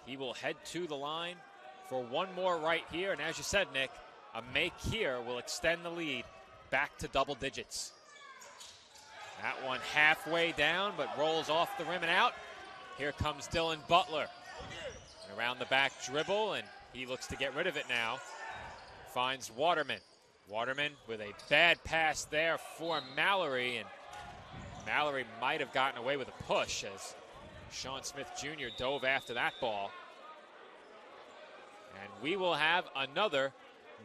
he will head to the line for one more right here. And as you said, Nick, a make here will extend the lead back to double digits. That one halfway down, but rolls off the rim and out. Here comes Dylan Butler. And around the back dribble, and he looks to get rid of it now. Finds Waterman. Waterman with a bad pass there for Mallory, and Mallory might have gotten away with a push as Sean Smith Jr. dove after that ball. And we will have another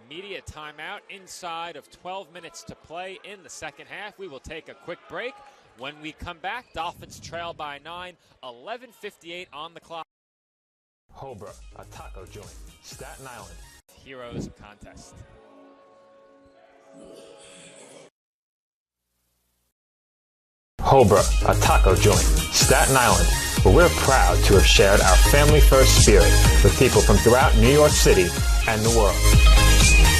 media timeout inside of 12 minutes to play in the second half. We will take a quick break. When we come back, Dolphins trail by 9, 11:58 on the clock. Hobra, a taco joint, Staten Island. Heroes contest. Hobra, a taco joint, Staten Island, where we're proud to have shared our family-first spirit with people from throughout New York City and the world.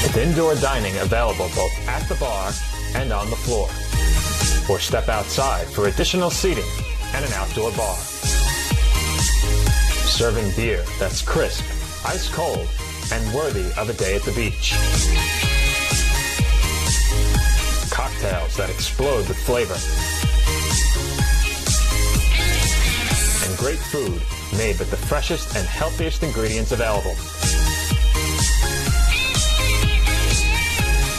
With indoor dining available both at the bar and on the floor. Or step outside for additional seating and an outdoor bar. Serving beer that's crisp, ice cold, and worthy of a day at the beach. Cocktails that explode with flavor. And great food made with the freshest and healthiest ingredients available.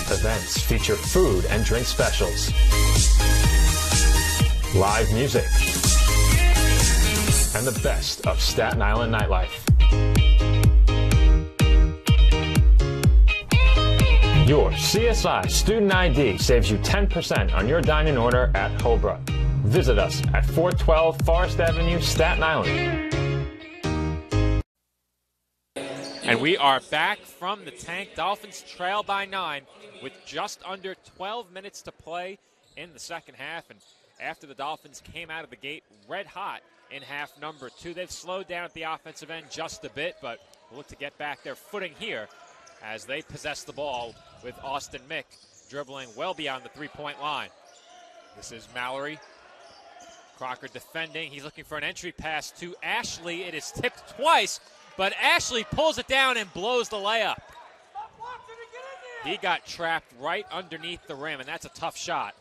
Events feature food and drink specials. Live music. And the best of Staten Island nightlife. Your CSI Student ID saves you 10% on your dining order at Hobra. Visit us at 412 Forest Avenue, Staten Island. And we are back from the tank. Dolphins trail by 9 with just under 12 minutes to play in the second half. And after the Dolphins came out of the gate red hot in half number 2, they've slowed down at the offensive end just a bit, but will look to get back their footing here as they possess the ball with Austin Mick dribbling well beyond the three-point line. This is Mallory. Crocker defending. He's looking for an entry pass to Ashley. It is tipped twice, but Ashley pulls it down and blows the layup. He got trapped right underneath the rim, and that's a tough shot.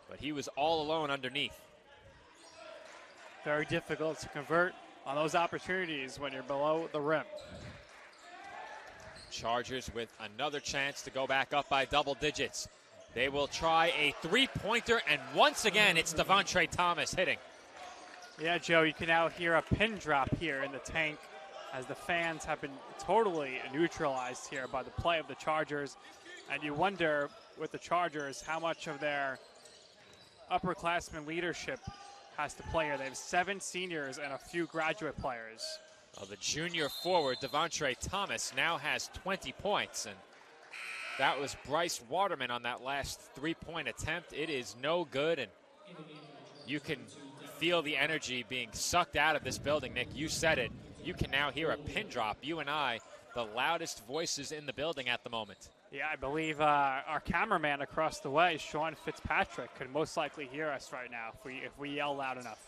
But he was all alone underneath. Very difficult to convert on those opportunities when you're below the rim. Chargers with another chance to go back up by double digits. They will try a three-pointer, and once again, it's Devontre Thomas hitting. Yeah, Joe, you can now hear a pin drop here in the tank as the fans have been totally neutralized here by the play of the Chargers. And you wonder, with the Chargers, how much of their upperclassmen leadership has to play here. They have 7 seniors and a few graduate players. Well, the junior forward, Devontre Thomas, now has 20 points. And That was Bryce Waterman on that last three-point attempt. It is no good, and you can feel the energy being sucked out of this building. Nick, you said it. You can now hear a pin drop. You and I, the loudest voices in the building at the moment. Yeah, I believe our cameraman across the way, Sean Fitzpatrick, could most likely hear us right now if we yell loud enough.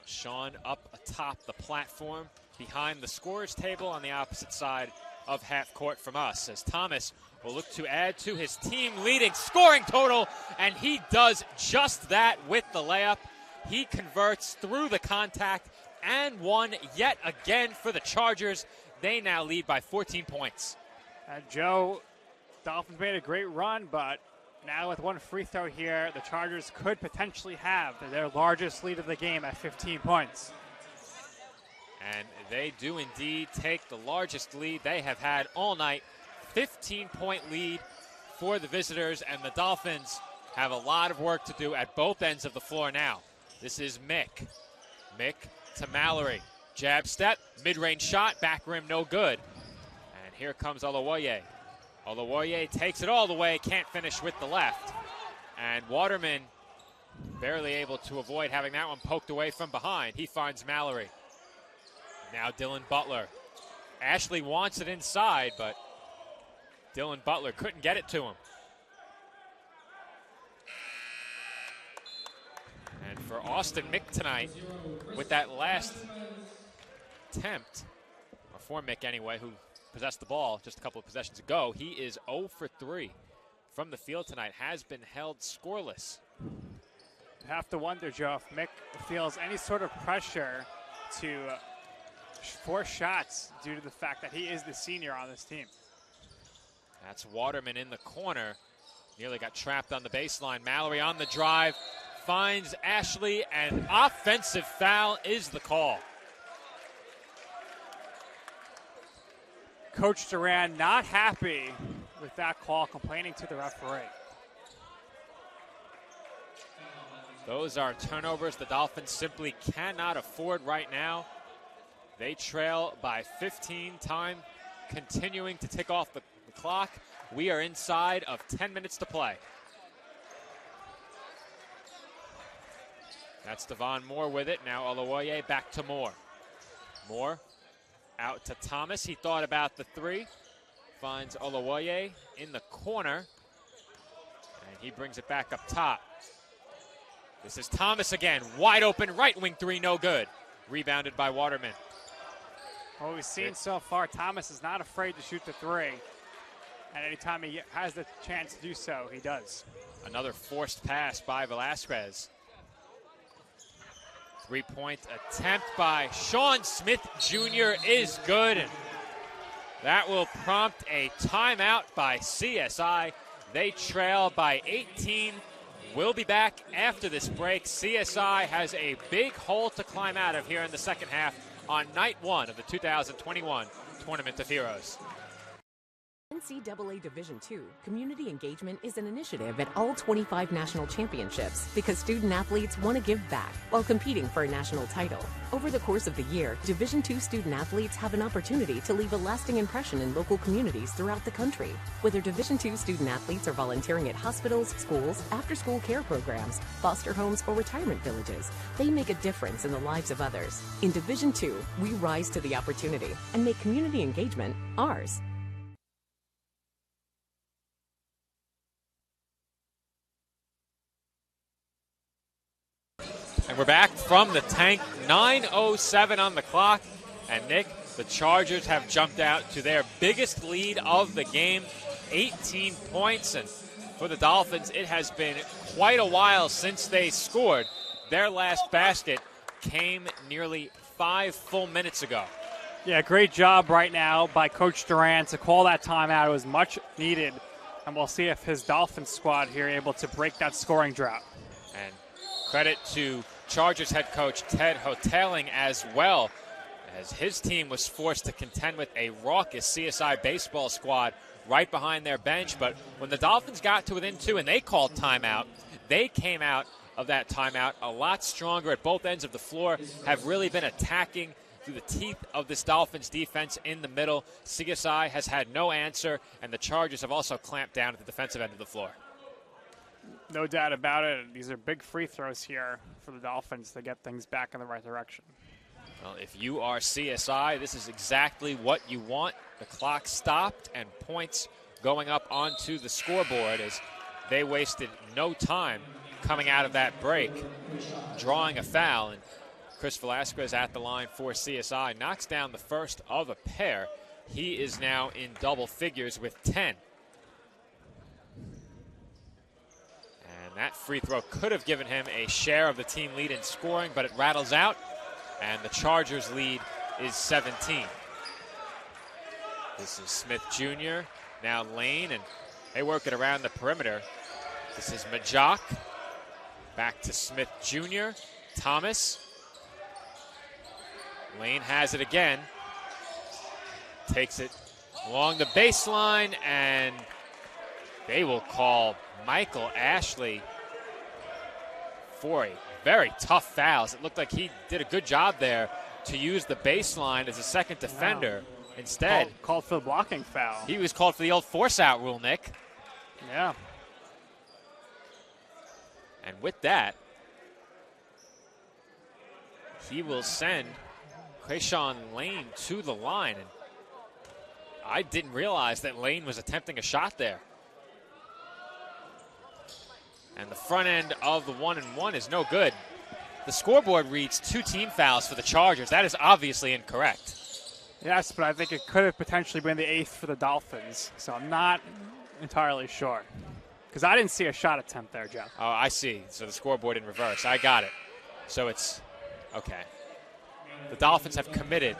Sean up atop the platform behind the scorer's table on the opposite side of half court from us, as Thomas will look to add to his team-leading scoring total, and he does just that with the layup. He converts through the contact and won yet again for the Chargers. They now lead by 14 points. Joe, Dolphins made a great run, but now with one free throw here, the Chargers could potentially have their largest lead of the game at 15 points. And they do indeed take the largest lead they have had all night. 15-point lead for the visitors, and the Dolphins have a lot of work to do at both ends of the floor now. This is Mick. Mick to Mallory. Jab step, mid-range shot, back rim no good. And here comes Olowoye. Olowoye takes it all the way, can't finish with the left. And Waterman barely able to avoid having that one poked away from behind. He finds Mallory. Now Dylan Butler. Ashley wants it inside, but Dylan Butler couldn't get it to him. And for Austin Mick tonight, with that last attempt, or for Mick anyway, who possessed the ball just a couple of possessions ago, he is 0 for 3 from the field tonight, has been held scoreless. You have to wonder, Joe, if Mick feels any sort of pressure to force shots due to the fact that he is the senior on this team. That's Waterman in the corner. Nearly got trapped on the baseline. Mallory on the drive, finds Ashley, and offensive foul is the call. Coach Duran not happy with that call, complaining to the referee. Those are turnovers the Dolphins simply cannot afford right now. They trail by 15, time continuing to tick off the clock. We are inside of 10 minutes to play. That's Devon Moore with it. Now Olowoye back to Moore. Moore out to Thomas. He thought about the three. Finds Olowoye in the corner. And he brings it back up top. This is Thomas again. Wide open right wing three, no good. Rebounded by Waterman. What we've seen so far, Thomas is not afraid to shoot the three. And anytime he has the chance to do so, he does. Another forced pass by Velasquez. Three-point attempt by Sean Smith Jr. is good. And that will prompt a timeout by CSI. They trail by 18. We'll be back after this break. CSI has a big hole to climb out of here in the second half on night one of the 2021 Tournament of Heroes. NCAA Division II community engagement is an initiative at all 25 national championships because student athletes want to give back while competing for a national title. Over the course of the year, Division II student athletes have an opportunity to leave a lasting impression in local communities throughout the country. Whether Division II student athletes are volunteering at hospitals, schools, after-school care programs, foster homes, or retirement villages, they make a difference in the lives of others. In Division II, we rise to the opportunity and make community engagement ours. And we're back from the tank, 9:07 on the clock. And Nick, the Chargers have jumped out to their biggest lead of the game, 18 points. And for the Dolphins, it has been quite a while since they scored. Their last basket came nearly 5 full minutes ago. Yeah, great job right now by Coach Duran to call that timeout. It was much needed. And we'll see if his Dolphins squad here able to break that scoring drought. And credit to Chargers head coach Ted Hoteling as well, as his team was forced to contend with a raucous CSI baseball squad right behind their bench. But when the Dolphins got to within 2 and they called timeout, they came out of that timeout a lot stronger at both ends of the floor, have really been attacking through the teeth of this Dolphins defense in the middle. CSI has had no answer, and the Chargers have also clamped down at the defensive end of the floor. No doubt about it. These are big free throws here for the Dolphins to get things back in the right direction. Well, if you are CSI, this is exactly what you want. The clock stopped and points going up onto the scoreboard as they wasted no time coming out of that break, drawing a foul. And Chris Velasquez at the line for CSI knocks down the first of a pair. He is now in double figures with 10. And that free throw could have given him a share of the team lead in scoring, but it rattles out, and the Chargers' lead is 17. This is Smith Jr., now Lane, and they work it around the perimeter. This is Majak. Back to Smith Jr., Thomas. Lane has it again. Takes it along the baseline, and they will call Michael Ashley for a very tough foul. It looked like he did a good job there to use the baseline as a second defender. Wow. Instead, called for the blocking foul. He was called for the old force-out rule, Nick. Yeah. And with that, he will send Krayshawn Lane to the line. And I didn't realize that Lane was attempting a shot there. And the front end of the 1-and-1 is no good. The scoreboard reads 2 team fouls for the Chargers. That is obviously incorrect. Yes, but I think it could have potentially been the 8th for the Dolphins. So I'm not entirely sure. Because I didn't see a shot attempt there, Joe. Oh, I see. So the scoreboard in reverse. I got it. So it's, okay. The Dolphins have committed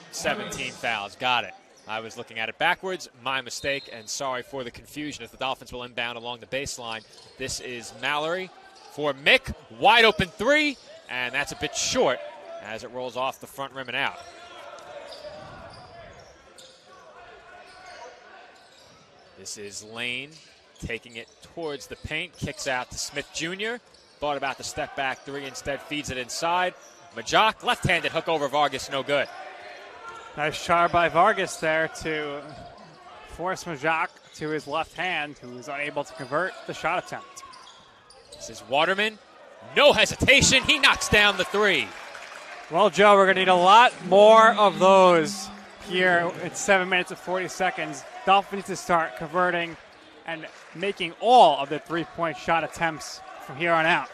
17 fouls. Got it. I was looking at it backwards. My mistake, and sorry for the confusion as the Dolphins will inbound along the baseline. This is Mallory for Mick. Wide open 3, and that's a bit short as it rolls off the front rim and out. This is Lane taking it towards the paint, kicks out to Smith Jr. Thought about the step back 3, instead feeds it inside. Majak, left-handed hook over Vargas, no good. Nice try by Vargas there to force Majak to his left hand, who was unable to convert the shot attempt. This is Waterman. No hesitation. He knocks down the 3. Well, Joe, we're going to need a lot more of those here. It's 7 minutes and 40 seconds. Dolphins need to start converting and making all of the three-point shot attempts from here on out.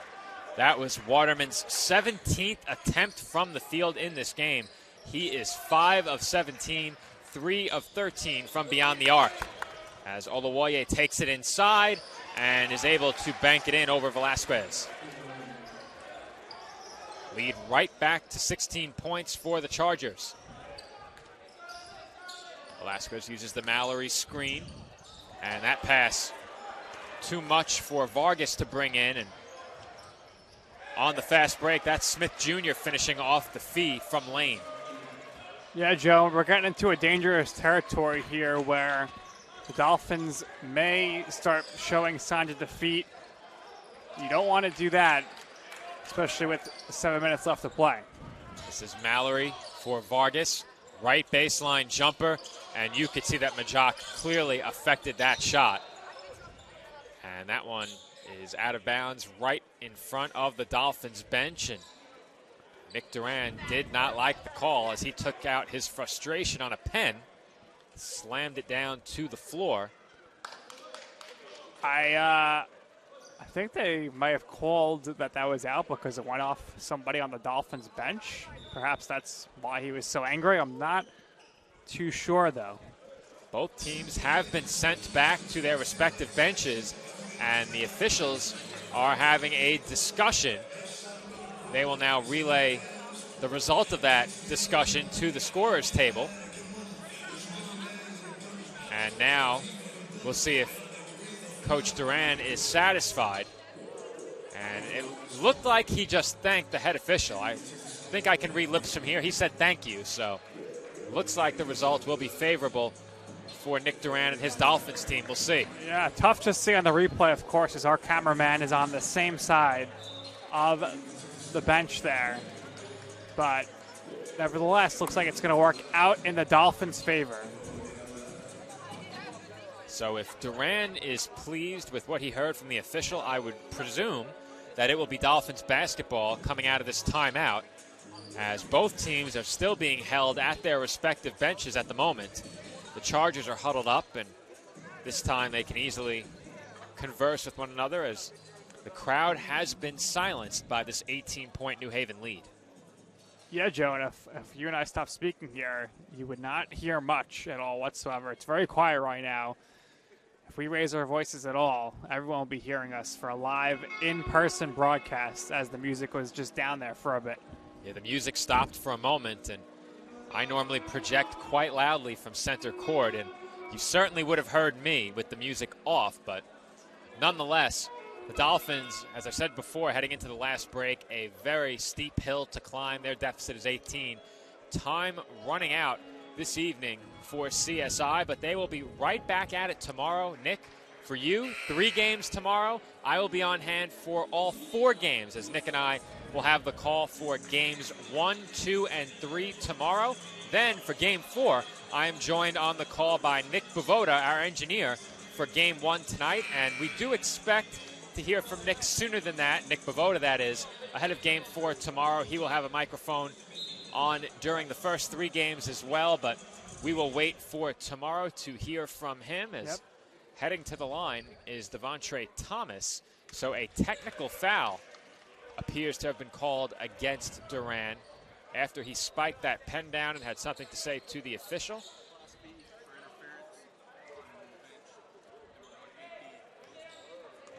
That was Waterman's 17th attempt from the field in this game. He is 5 of 17, 3 of 13 from beyond the arc. As Olawoye takes it inside and is able to bank it in over Velasquez. Lead right back to 16 points for the Chargers. Velasquez uses the Mallory screen, and that pass too much for Vargas to bring in. And on the fast break, that's Smith Jr. finishing off the feed from Lane. Yeah, Joe, we're getting into a dangerous territory here where the Dolphins may start showing signs of defeat. You don't want to do that, especially with 7 minutes left to play. This is Mallory for Vargas. Right baseline jumper, and you could see that Majak clearly affected that shot. And that one is out of bounds right in front of the Dolphins bench. And Nick Duran did not like the call as he took out his frustration on a pen, slammed it down to the floor. I think they might have called that was out because it went off somebody on the Dolphins bench. Perhaps that's why he was so angry. I'm not too sure, though. Both teams have been sent back to their respective benches, and the officials are having a discussion. They will now relay the result of that discussion to the scorer's table. And now we'll see if Coach Duran is satisfied. And it looked like he just thanked the head official. I think I can read lips from here. He said thank you, so it looks like the result will be favorable for Nick Duran and his Dolphins team. We'll see. Yeah, tough to see on the replay, of course, as our cameraman is on the same side of the bench there. But nevertheless, looks like it's going to work out in the Dolphins' favor. So if Duran is pleased with what he heard from the official, I would presume that it will be Dolphins basketball coming out of this timeout, as both teams are still being held at their respective benches at the moment. The Chargers are huddled up, and this time they can easily converse with one another as the crowd has been silenced by this 18-point New Haven lead. Yeah, Joe, and if you and I stopped speaking here, you would not hear much at all whatsoever. It's very quiet right now. If we raise our voices at all, everyone will be hearing us for a live, in-person broadcast as the music was just down there for a bit. Yeah, the music stopped for a moment, and I normally project quite loudly from center court, and you certainly would have heard me with the music off, but nonetheless, the Dolphins, as I said before, heading into the last break, a very steep hill to climb. Their deficit is 18. Time running out this evening for CSI, but they will be right back at it tomorrow. Nick, for you, 3 games tomorrow. I will be on hand for all 4 games, as Nick and I will have the call for games 1, 2, and 3 tomorrow. Then for game 4, I am joined on the call by Nick Bavoda, our engineer, for game 1 tonight, and we do expect to hear from Nick sooner than that, Nick Bavoda that is, ahead of game 4 tomorrow. He will have a microphone on during the first 3 games as well, but we will wait for tomorrow to hear from him, as heading to the line is Devontre Thomas. So a technical foul appears to have been called against Duran after he spiked that pen down and had something to say to the official.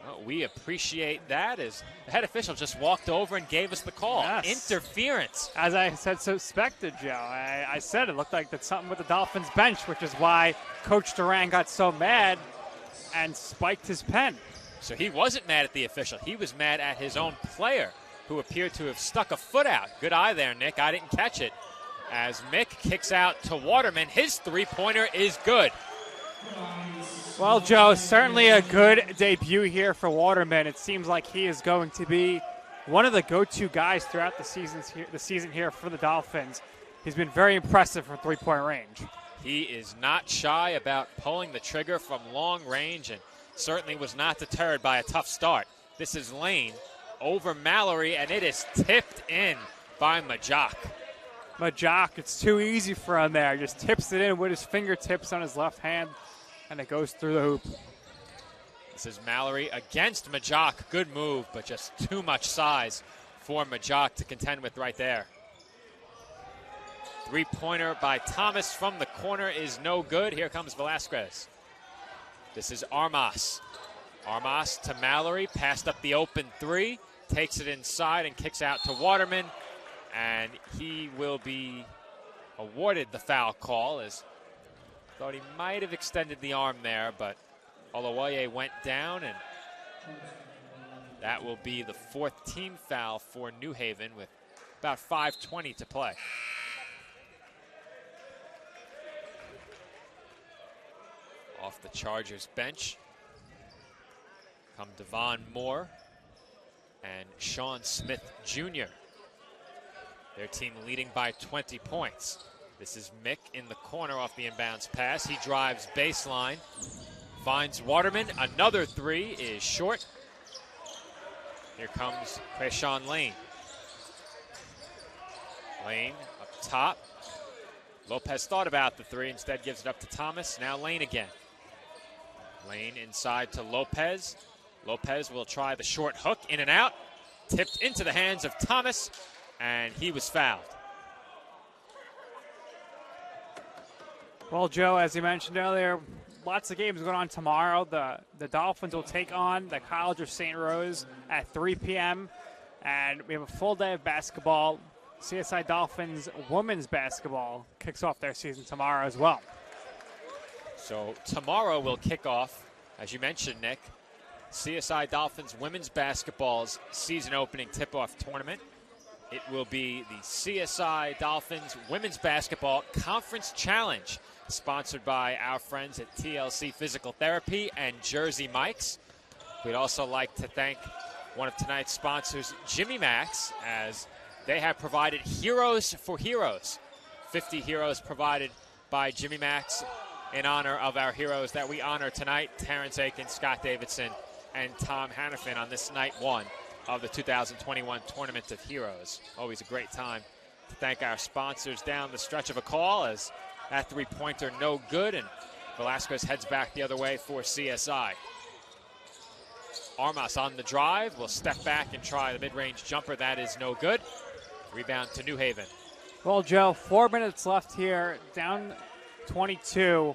Well, we appreciate that, as the head official just walked over and gave us the call. Yes. Interference. As I said, suspected, Joe. I said it looked like that's something with the Dolphins bench, which is why Coach Duran got so mad and spiked his pen. So he wasn't mad at the official. He was mad at his own player, who appeared to have stuck a foot out. Good eye there, Nick. I didn't catch it. As Mick kicks out to Waterman, his three-pointer is good. Well, Joe, certainly a good debut here for Waterman. It seems like he is going to be one of the go-to guys throughout the season here for the Dolphins. He's been very impressive from three-point range. He is not shy about pulling the trigger from long range, and certainly was not deterred by a tough start. This is Lane over Mallory, and it is tipped in by Majak. Majak, it's too easy for him there. Just tips it in with his fingertips on his left hand, and it goes through the hoop. This is Mallory against Majak. Good move, but just too much size for Majak to contend with right there. Three-pointer by Thomas from the corner is no good. Here comes Velasquez. This is Armas. Armas to Mallory, passed up the open three, takes it inside and kicks out to Waterman, and he will be awarded the foul call, as thought he might have extended the arm there, but Olawaye went down, and that will be the 4th team foul for New Haven with about 5:20 to play. Off the Chargers bench come Devon Moore and Sean Smith Jr. Their team leading by 20 points. This is Mick in the corner off the inbounds pass. He drives baseline, finds Waterman. Another three is short. Here comes Krayshawn Lane. Lane up top. Lopez thought about the three, instead gives it up to Thomas. Now Lane again. Lane inside to Lopez. Lopez will try the short hook, in and out. Tipped into the hands of Thomas, and he was fouled. Well, Joe, as you mentioned earlier, lots of games going on tomorrow. The Dolphins will take on the College of St. Rose at 3 p.m., and we have a full day of basketball. CSI Dolphins women's basketball kicks off their season tomorrow as well. So tomorrow will kick off, as you mentioned, Nick, CSI Dolphins women's basketball's season opening tip-off tournament. It will be the CSI Dolphins Women's Basketball Conference Challenge, sponsored by our friends at TLC Physical Therapy and Jersey Mike's. We'd also like to thank one of tonight's sponsors, Jimmy Max, as they have provided heroes for heroes. 50 heroes provided by Jimmy Max in honor of our heroes that we honor tonight, Terrence Aiken, Scott Davidson, and Tom Hannafin on this night one of the 2021 Tournament of Heroes. Always a great time to thank our sponsors down the stretch of a call as that three-pointer no good, and Velasquez heads back the other way for CSI. Armas on the drive will step back and try the mid-range jumper. That is no good. Rebound to New Haven. Well, Joe, 4 minutes left here, down 22.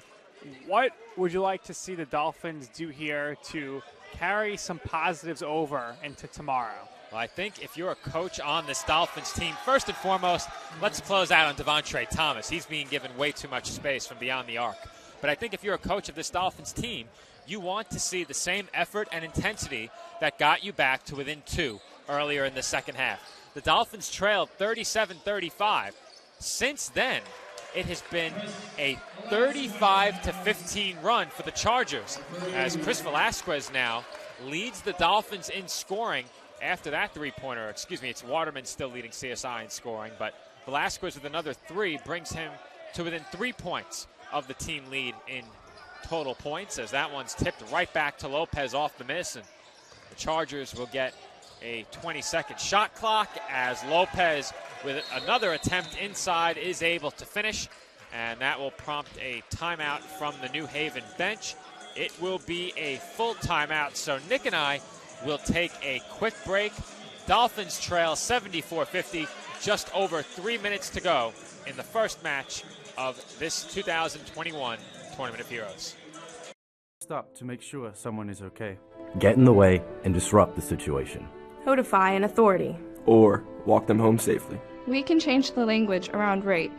What would you like to see the Dolphins do here to carry some positives over into tomorrow? Well, I think if you're a coach on this Dolphins team, first and foremost, let's close out on Devontre Thomas. He's being given way too much space from beyond the arc. But I think if you're a coach of this Dolphins team, you want to see the same effort and intensity that got you back to within 2 earlier in the second half. The Dolphins trailed 37-35. Since then, it has been a 35-15 run for the Chargers, as Chris Velasquez now leads the Dolphins in scoring after that three-pointer. Excuse me, it's Waterman still leading CSI in scoring, but Velasquez with another 3 brings him to within 3 points of the team lead in total points, as that one's tipped right back to Lopez off the miss, and the Chargers will get a 20-second shot clock as Lopez, with another attempt inside, is able to finish, and that will prompt a timeout from the New Haven bench. It will be a full timeout, so Nick and I will take a quick break. Dolphins trail 74-50, just over 3 minutes to go in the first match of this 2021 Tournament of Heroes. Stop to make sure someone is okay. Get in the way and disrupt the situation. Notify an authority. Or walk them home safely. We can change the language around rape.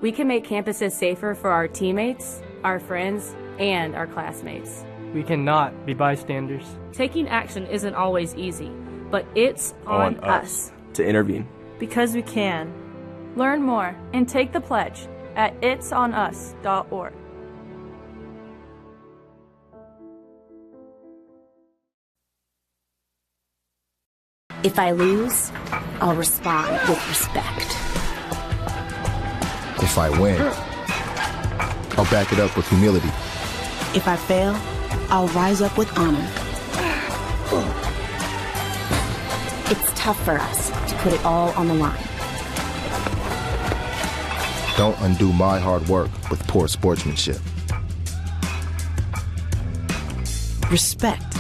We can make campuses safer for our teammates, our friends, and our classmates. We cannot be bystanders. Taking action isn't always easy, but it's on us to intervene. Because we can. Learn more and take the pledge at itsonus.org. If I lose, I'll respond with respect. If I win, I'll back it up with humility. If I fail, I'll rise up with honor. It's tough for us to put it all on the line. Don't undo my hard work with poor sportsmanship. Respect.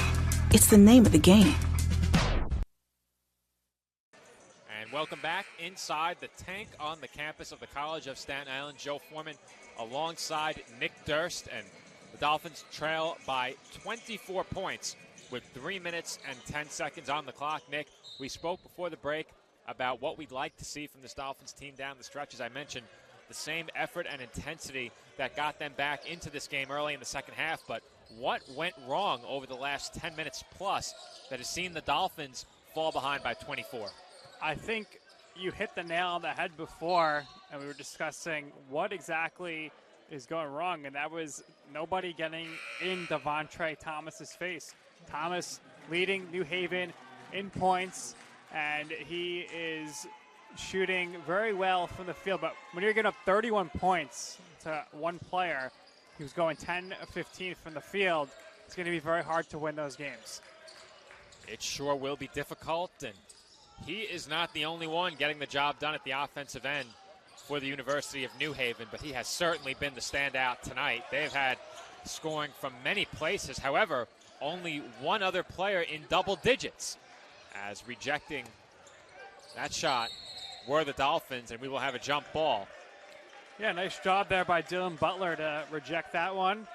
It's the name of the game. Welcome back inside the tank on the campus of the College of Staten Island. Joe Foreman alongside Nick Durst, and the Dolphins trail by 24 points with 3 minutes and 10 seconds on the clock. Nick, we spoke before the break about what we'd like to see from this Dolphins team down the stretch. As I mentioned, the same effort and intensity that got them back into this game early in the second half, but what went wrong over the last 10 minutes plus that has seen the Dolphins fall behind by 24? I think you hit the nail on the head before, and we were discussing what exactly is going wrong, and that was nobody getting in Devontre Thomas's face. Thomas leading New Haven in points, and he is shooting very well from the field. But when you're getting up 31 points to one player who's going 10 of 15 from the field, it's going to be very hard to win those games. It sure will be difficult, and he is not the only one getting the job done at the offensive end for the University of New Haven, but he has certainly been the standout tonight. They've had scoring from many places. However, only one other player in double digits, as rejecting that shot were the Dolphins, and we will have a jump ball. Yeah, nice job there by Dylan Butler to reject that one.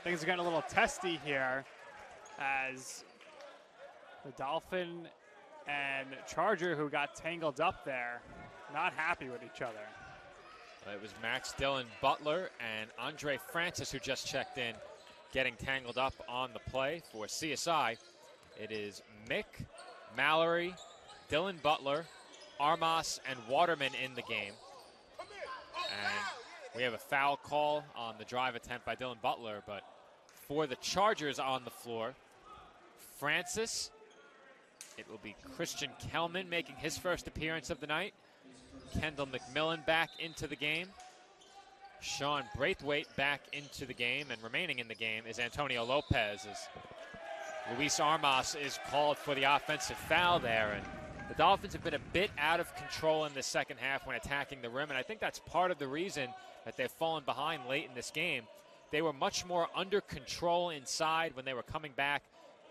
Things are getting a little testy here as the Dolphin and Charger, who got tangled up there, not happy with each other. It was Max Dylan Butler and Andre Francis who just checked in, getting tangled up on the play for CSI. It is Mick, Mallory, Dylan Butler, Armas, and Waterman in the game. And we have a foul call on the drive attempt by Dylan Butler, but for the Chargers on the floor, Francis, it will be Christian Kelman making his first appearance of the night. Kendall McMillan back into the game. Sean Braithwaite back into the game, and remaining in the game is Antonio Lopez, as Luis Armas is called for the offensive foul there. And the Dolphins have been a bit out of control in the second half when attacking the rim, and I think that's part of the reason that they've fallen behind late in this game. They were much more under control inside when they were coming back.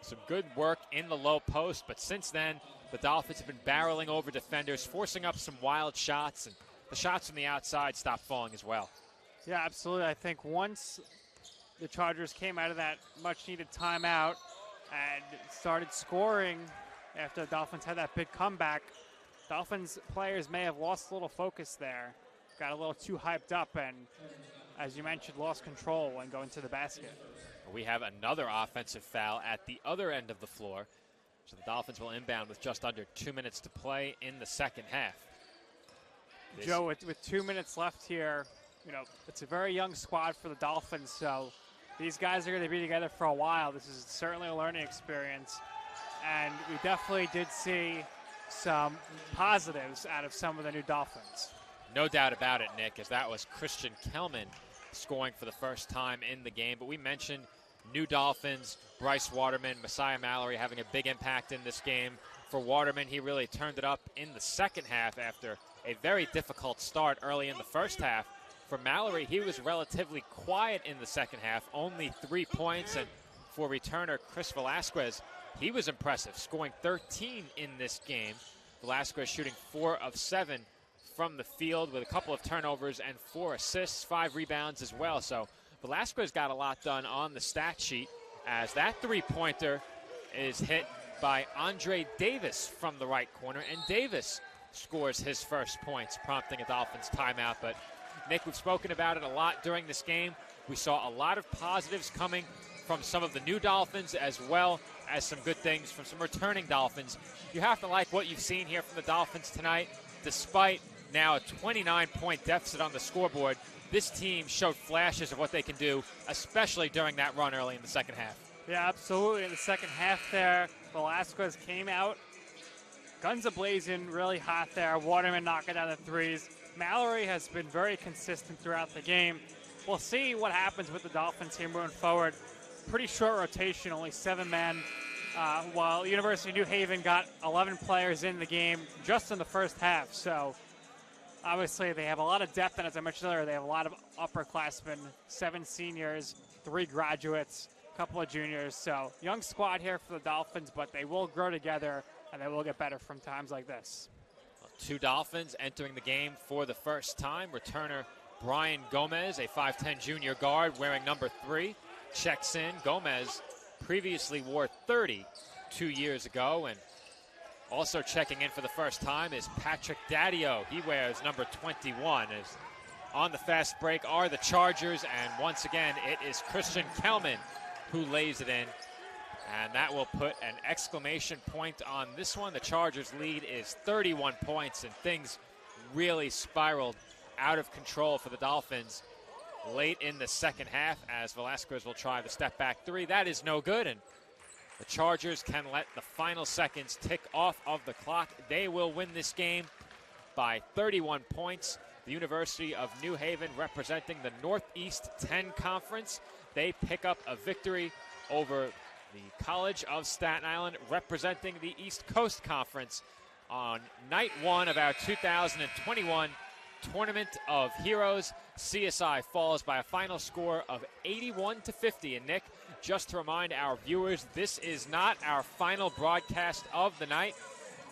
Some good work in the low post, but since then, the Dolphins have been barreling over defenders, forcing up some wild shots, and the shots from the outside stopped falling as well. Yeah, absolutely. I think once the Chargers came out of that much-needed timeout and started scoring after the Dolphins had that big comeback, Dolphins players may have lost a little focus there, got a little too hyped up, and as you mentioned, lost control when going to the basket. We have another offensive foul at the other end of the floor, so the Dolphins will inbound with just under 2 minutes to play in the second half. Joe, with 2 minutes left here, you know, it's a very young squad for the Dolphins, so these guys are going to be together for a while. This is certainly a learning experience, and we definitely did see some positives out of some of the new Dolphins. No doubt about it, Nick, as that was Christian Kelman scoring for the first time in the game. But we mentioned new Dolphins, Bryce Waterman, Messiah Mallory having a big impact in this game. For Waterman, he really turned it up in the second half after a very difficult start early in the first half. For Mallory, he was relatively quiet in the second half, only 3 points. And for returner Chris Velasquez, he was impressive, scoring 13 in this game. Velasquez shooting 4 of 7 from the field with a couple of turnovers and 4 assists, 5 rebounds as well. So Velasquez got a lot done on the stat sheet, as that three-pointer is hit by Andre Davis from the right corner, and Davis scores his first points, prompting a Dolphins timeout. But Nick, we've spoken about it a lot during this game. We saw a lot of positives coming from some of the new Dolphins, as well as some good things from some returning Dolphins. You have to like what you've seen here from the Dolphins tonight. Despite now a 29-point deficit on the scoreboard, this team showed flashes of what they can do, especially during that run early in the second half. Yeah, absolutely. In the second half there, Velasquez came out, guns a-blazing, really hot there. Waterman knocking down the threes. Mallory has been very consistent throughout the game. We'll see what happens with the Dolphins here moving forward. Pretty short rotation, only 7 men, while University of New Haven got 11 players in the game just in the first half. So obviously they have a lot of depth, and as I mentioned earlier, they have a lot of upperclassmen, 7 seniors, 3 graduates, a couple of juniors. So young squad here for the Dolphins, but they will grow together, and they will get better from times like this. 2 Dolphins entering the game for the first time. Returner Brian Gomez, a 5'10 junior guard wearing number 3, checks in. Gomez previously wore 30 2 years ago, and also checking in for the first time is Patrick Daddio. He wears number 21. As on the fast break are the Chargers, and once again it is Christian Kelman who lays it in, and that will put an exclamation point on this one. The Chargers lead is 31 points, and things really spiraled out of control for the Dolphins late in the second half, as Velasquez will try the step back 3. That is no good, and the Chargers can let the final seconds tick off of the clock. They will win this game by 31 points. The University of New Haven, representing the Northeast 10 Conference, they pick up a victory over the College of Staten Island, representing the East Coast Conference, on night 1 of our 2021 Tournament of Heroes. CSI falls by a final score of 81-50. And Nick, just to remind our viewers, this is not our final broadcast of the night.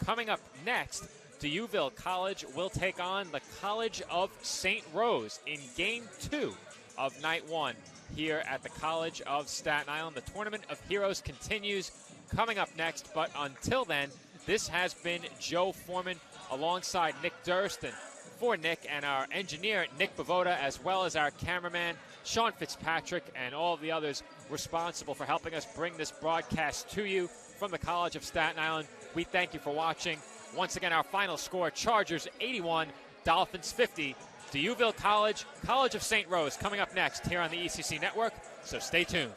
Coming up next, D'Youville College will take on the College of St. Rose in Game 2 of Night 1 here at the College of Staten Island. The Tournament of Heroes continues coming up next, but until then, this has been Joe Foreman alongside Nick Durst, and for Nick and our engineer, Nick Bavoda, as well as our cameraman, Sean Fitzpatrick, and all the others responsible for helping us bring this broadcast to you from the College of Staten Island. We thank you for watching. Once again, our final score, Chargers 81, Dolphins 50. D'Youville College, College of St. Rose coming up next here on the ECC Network, so stay tuned.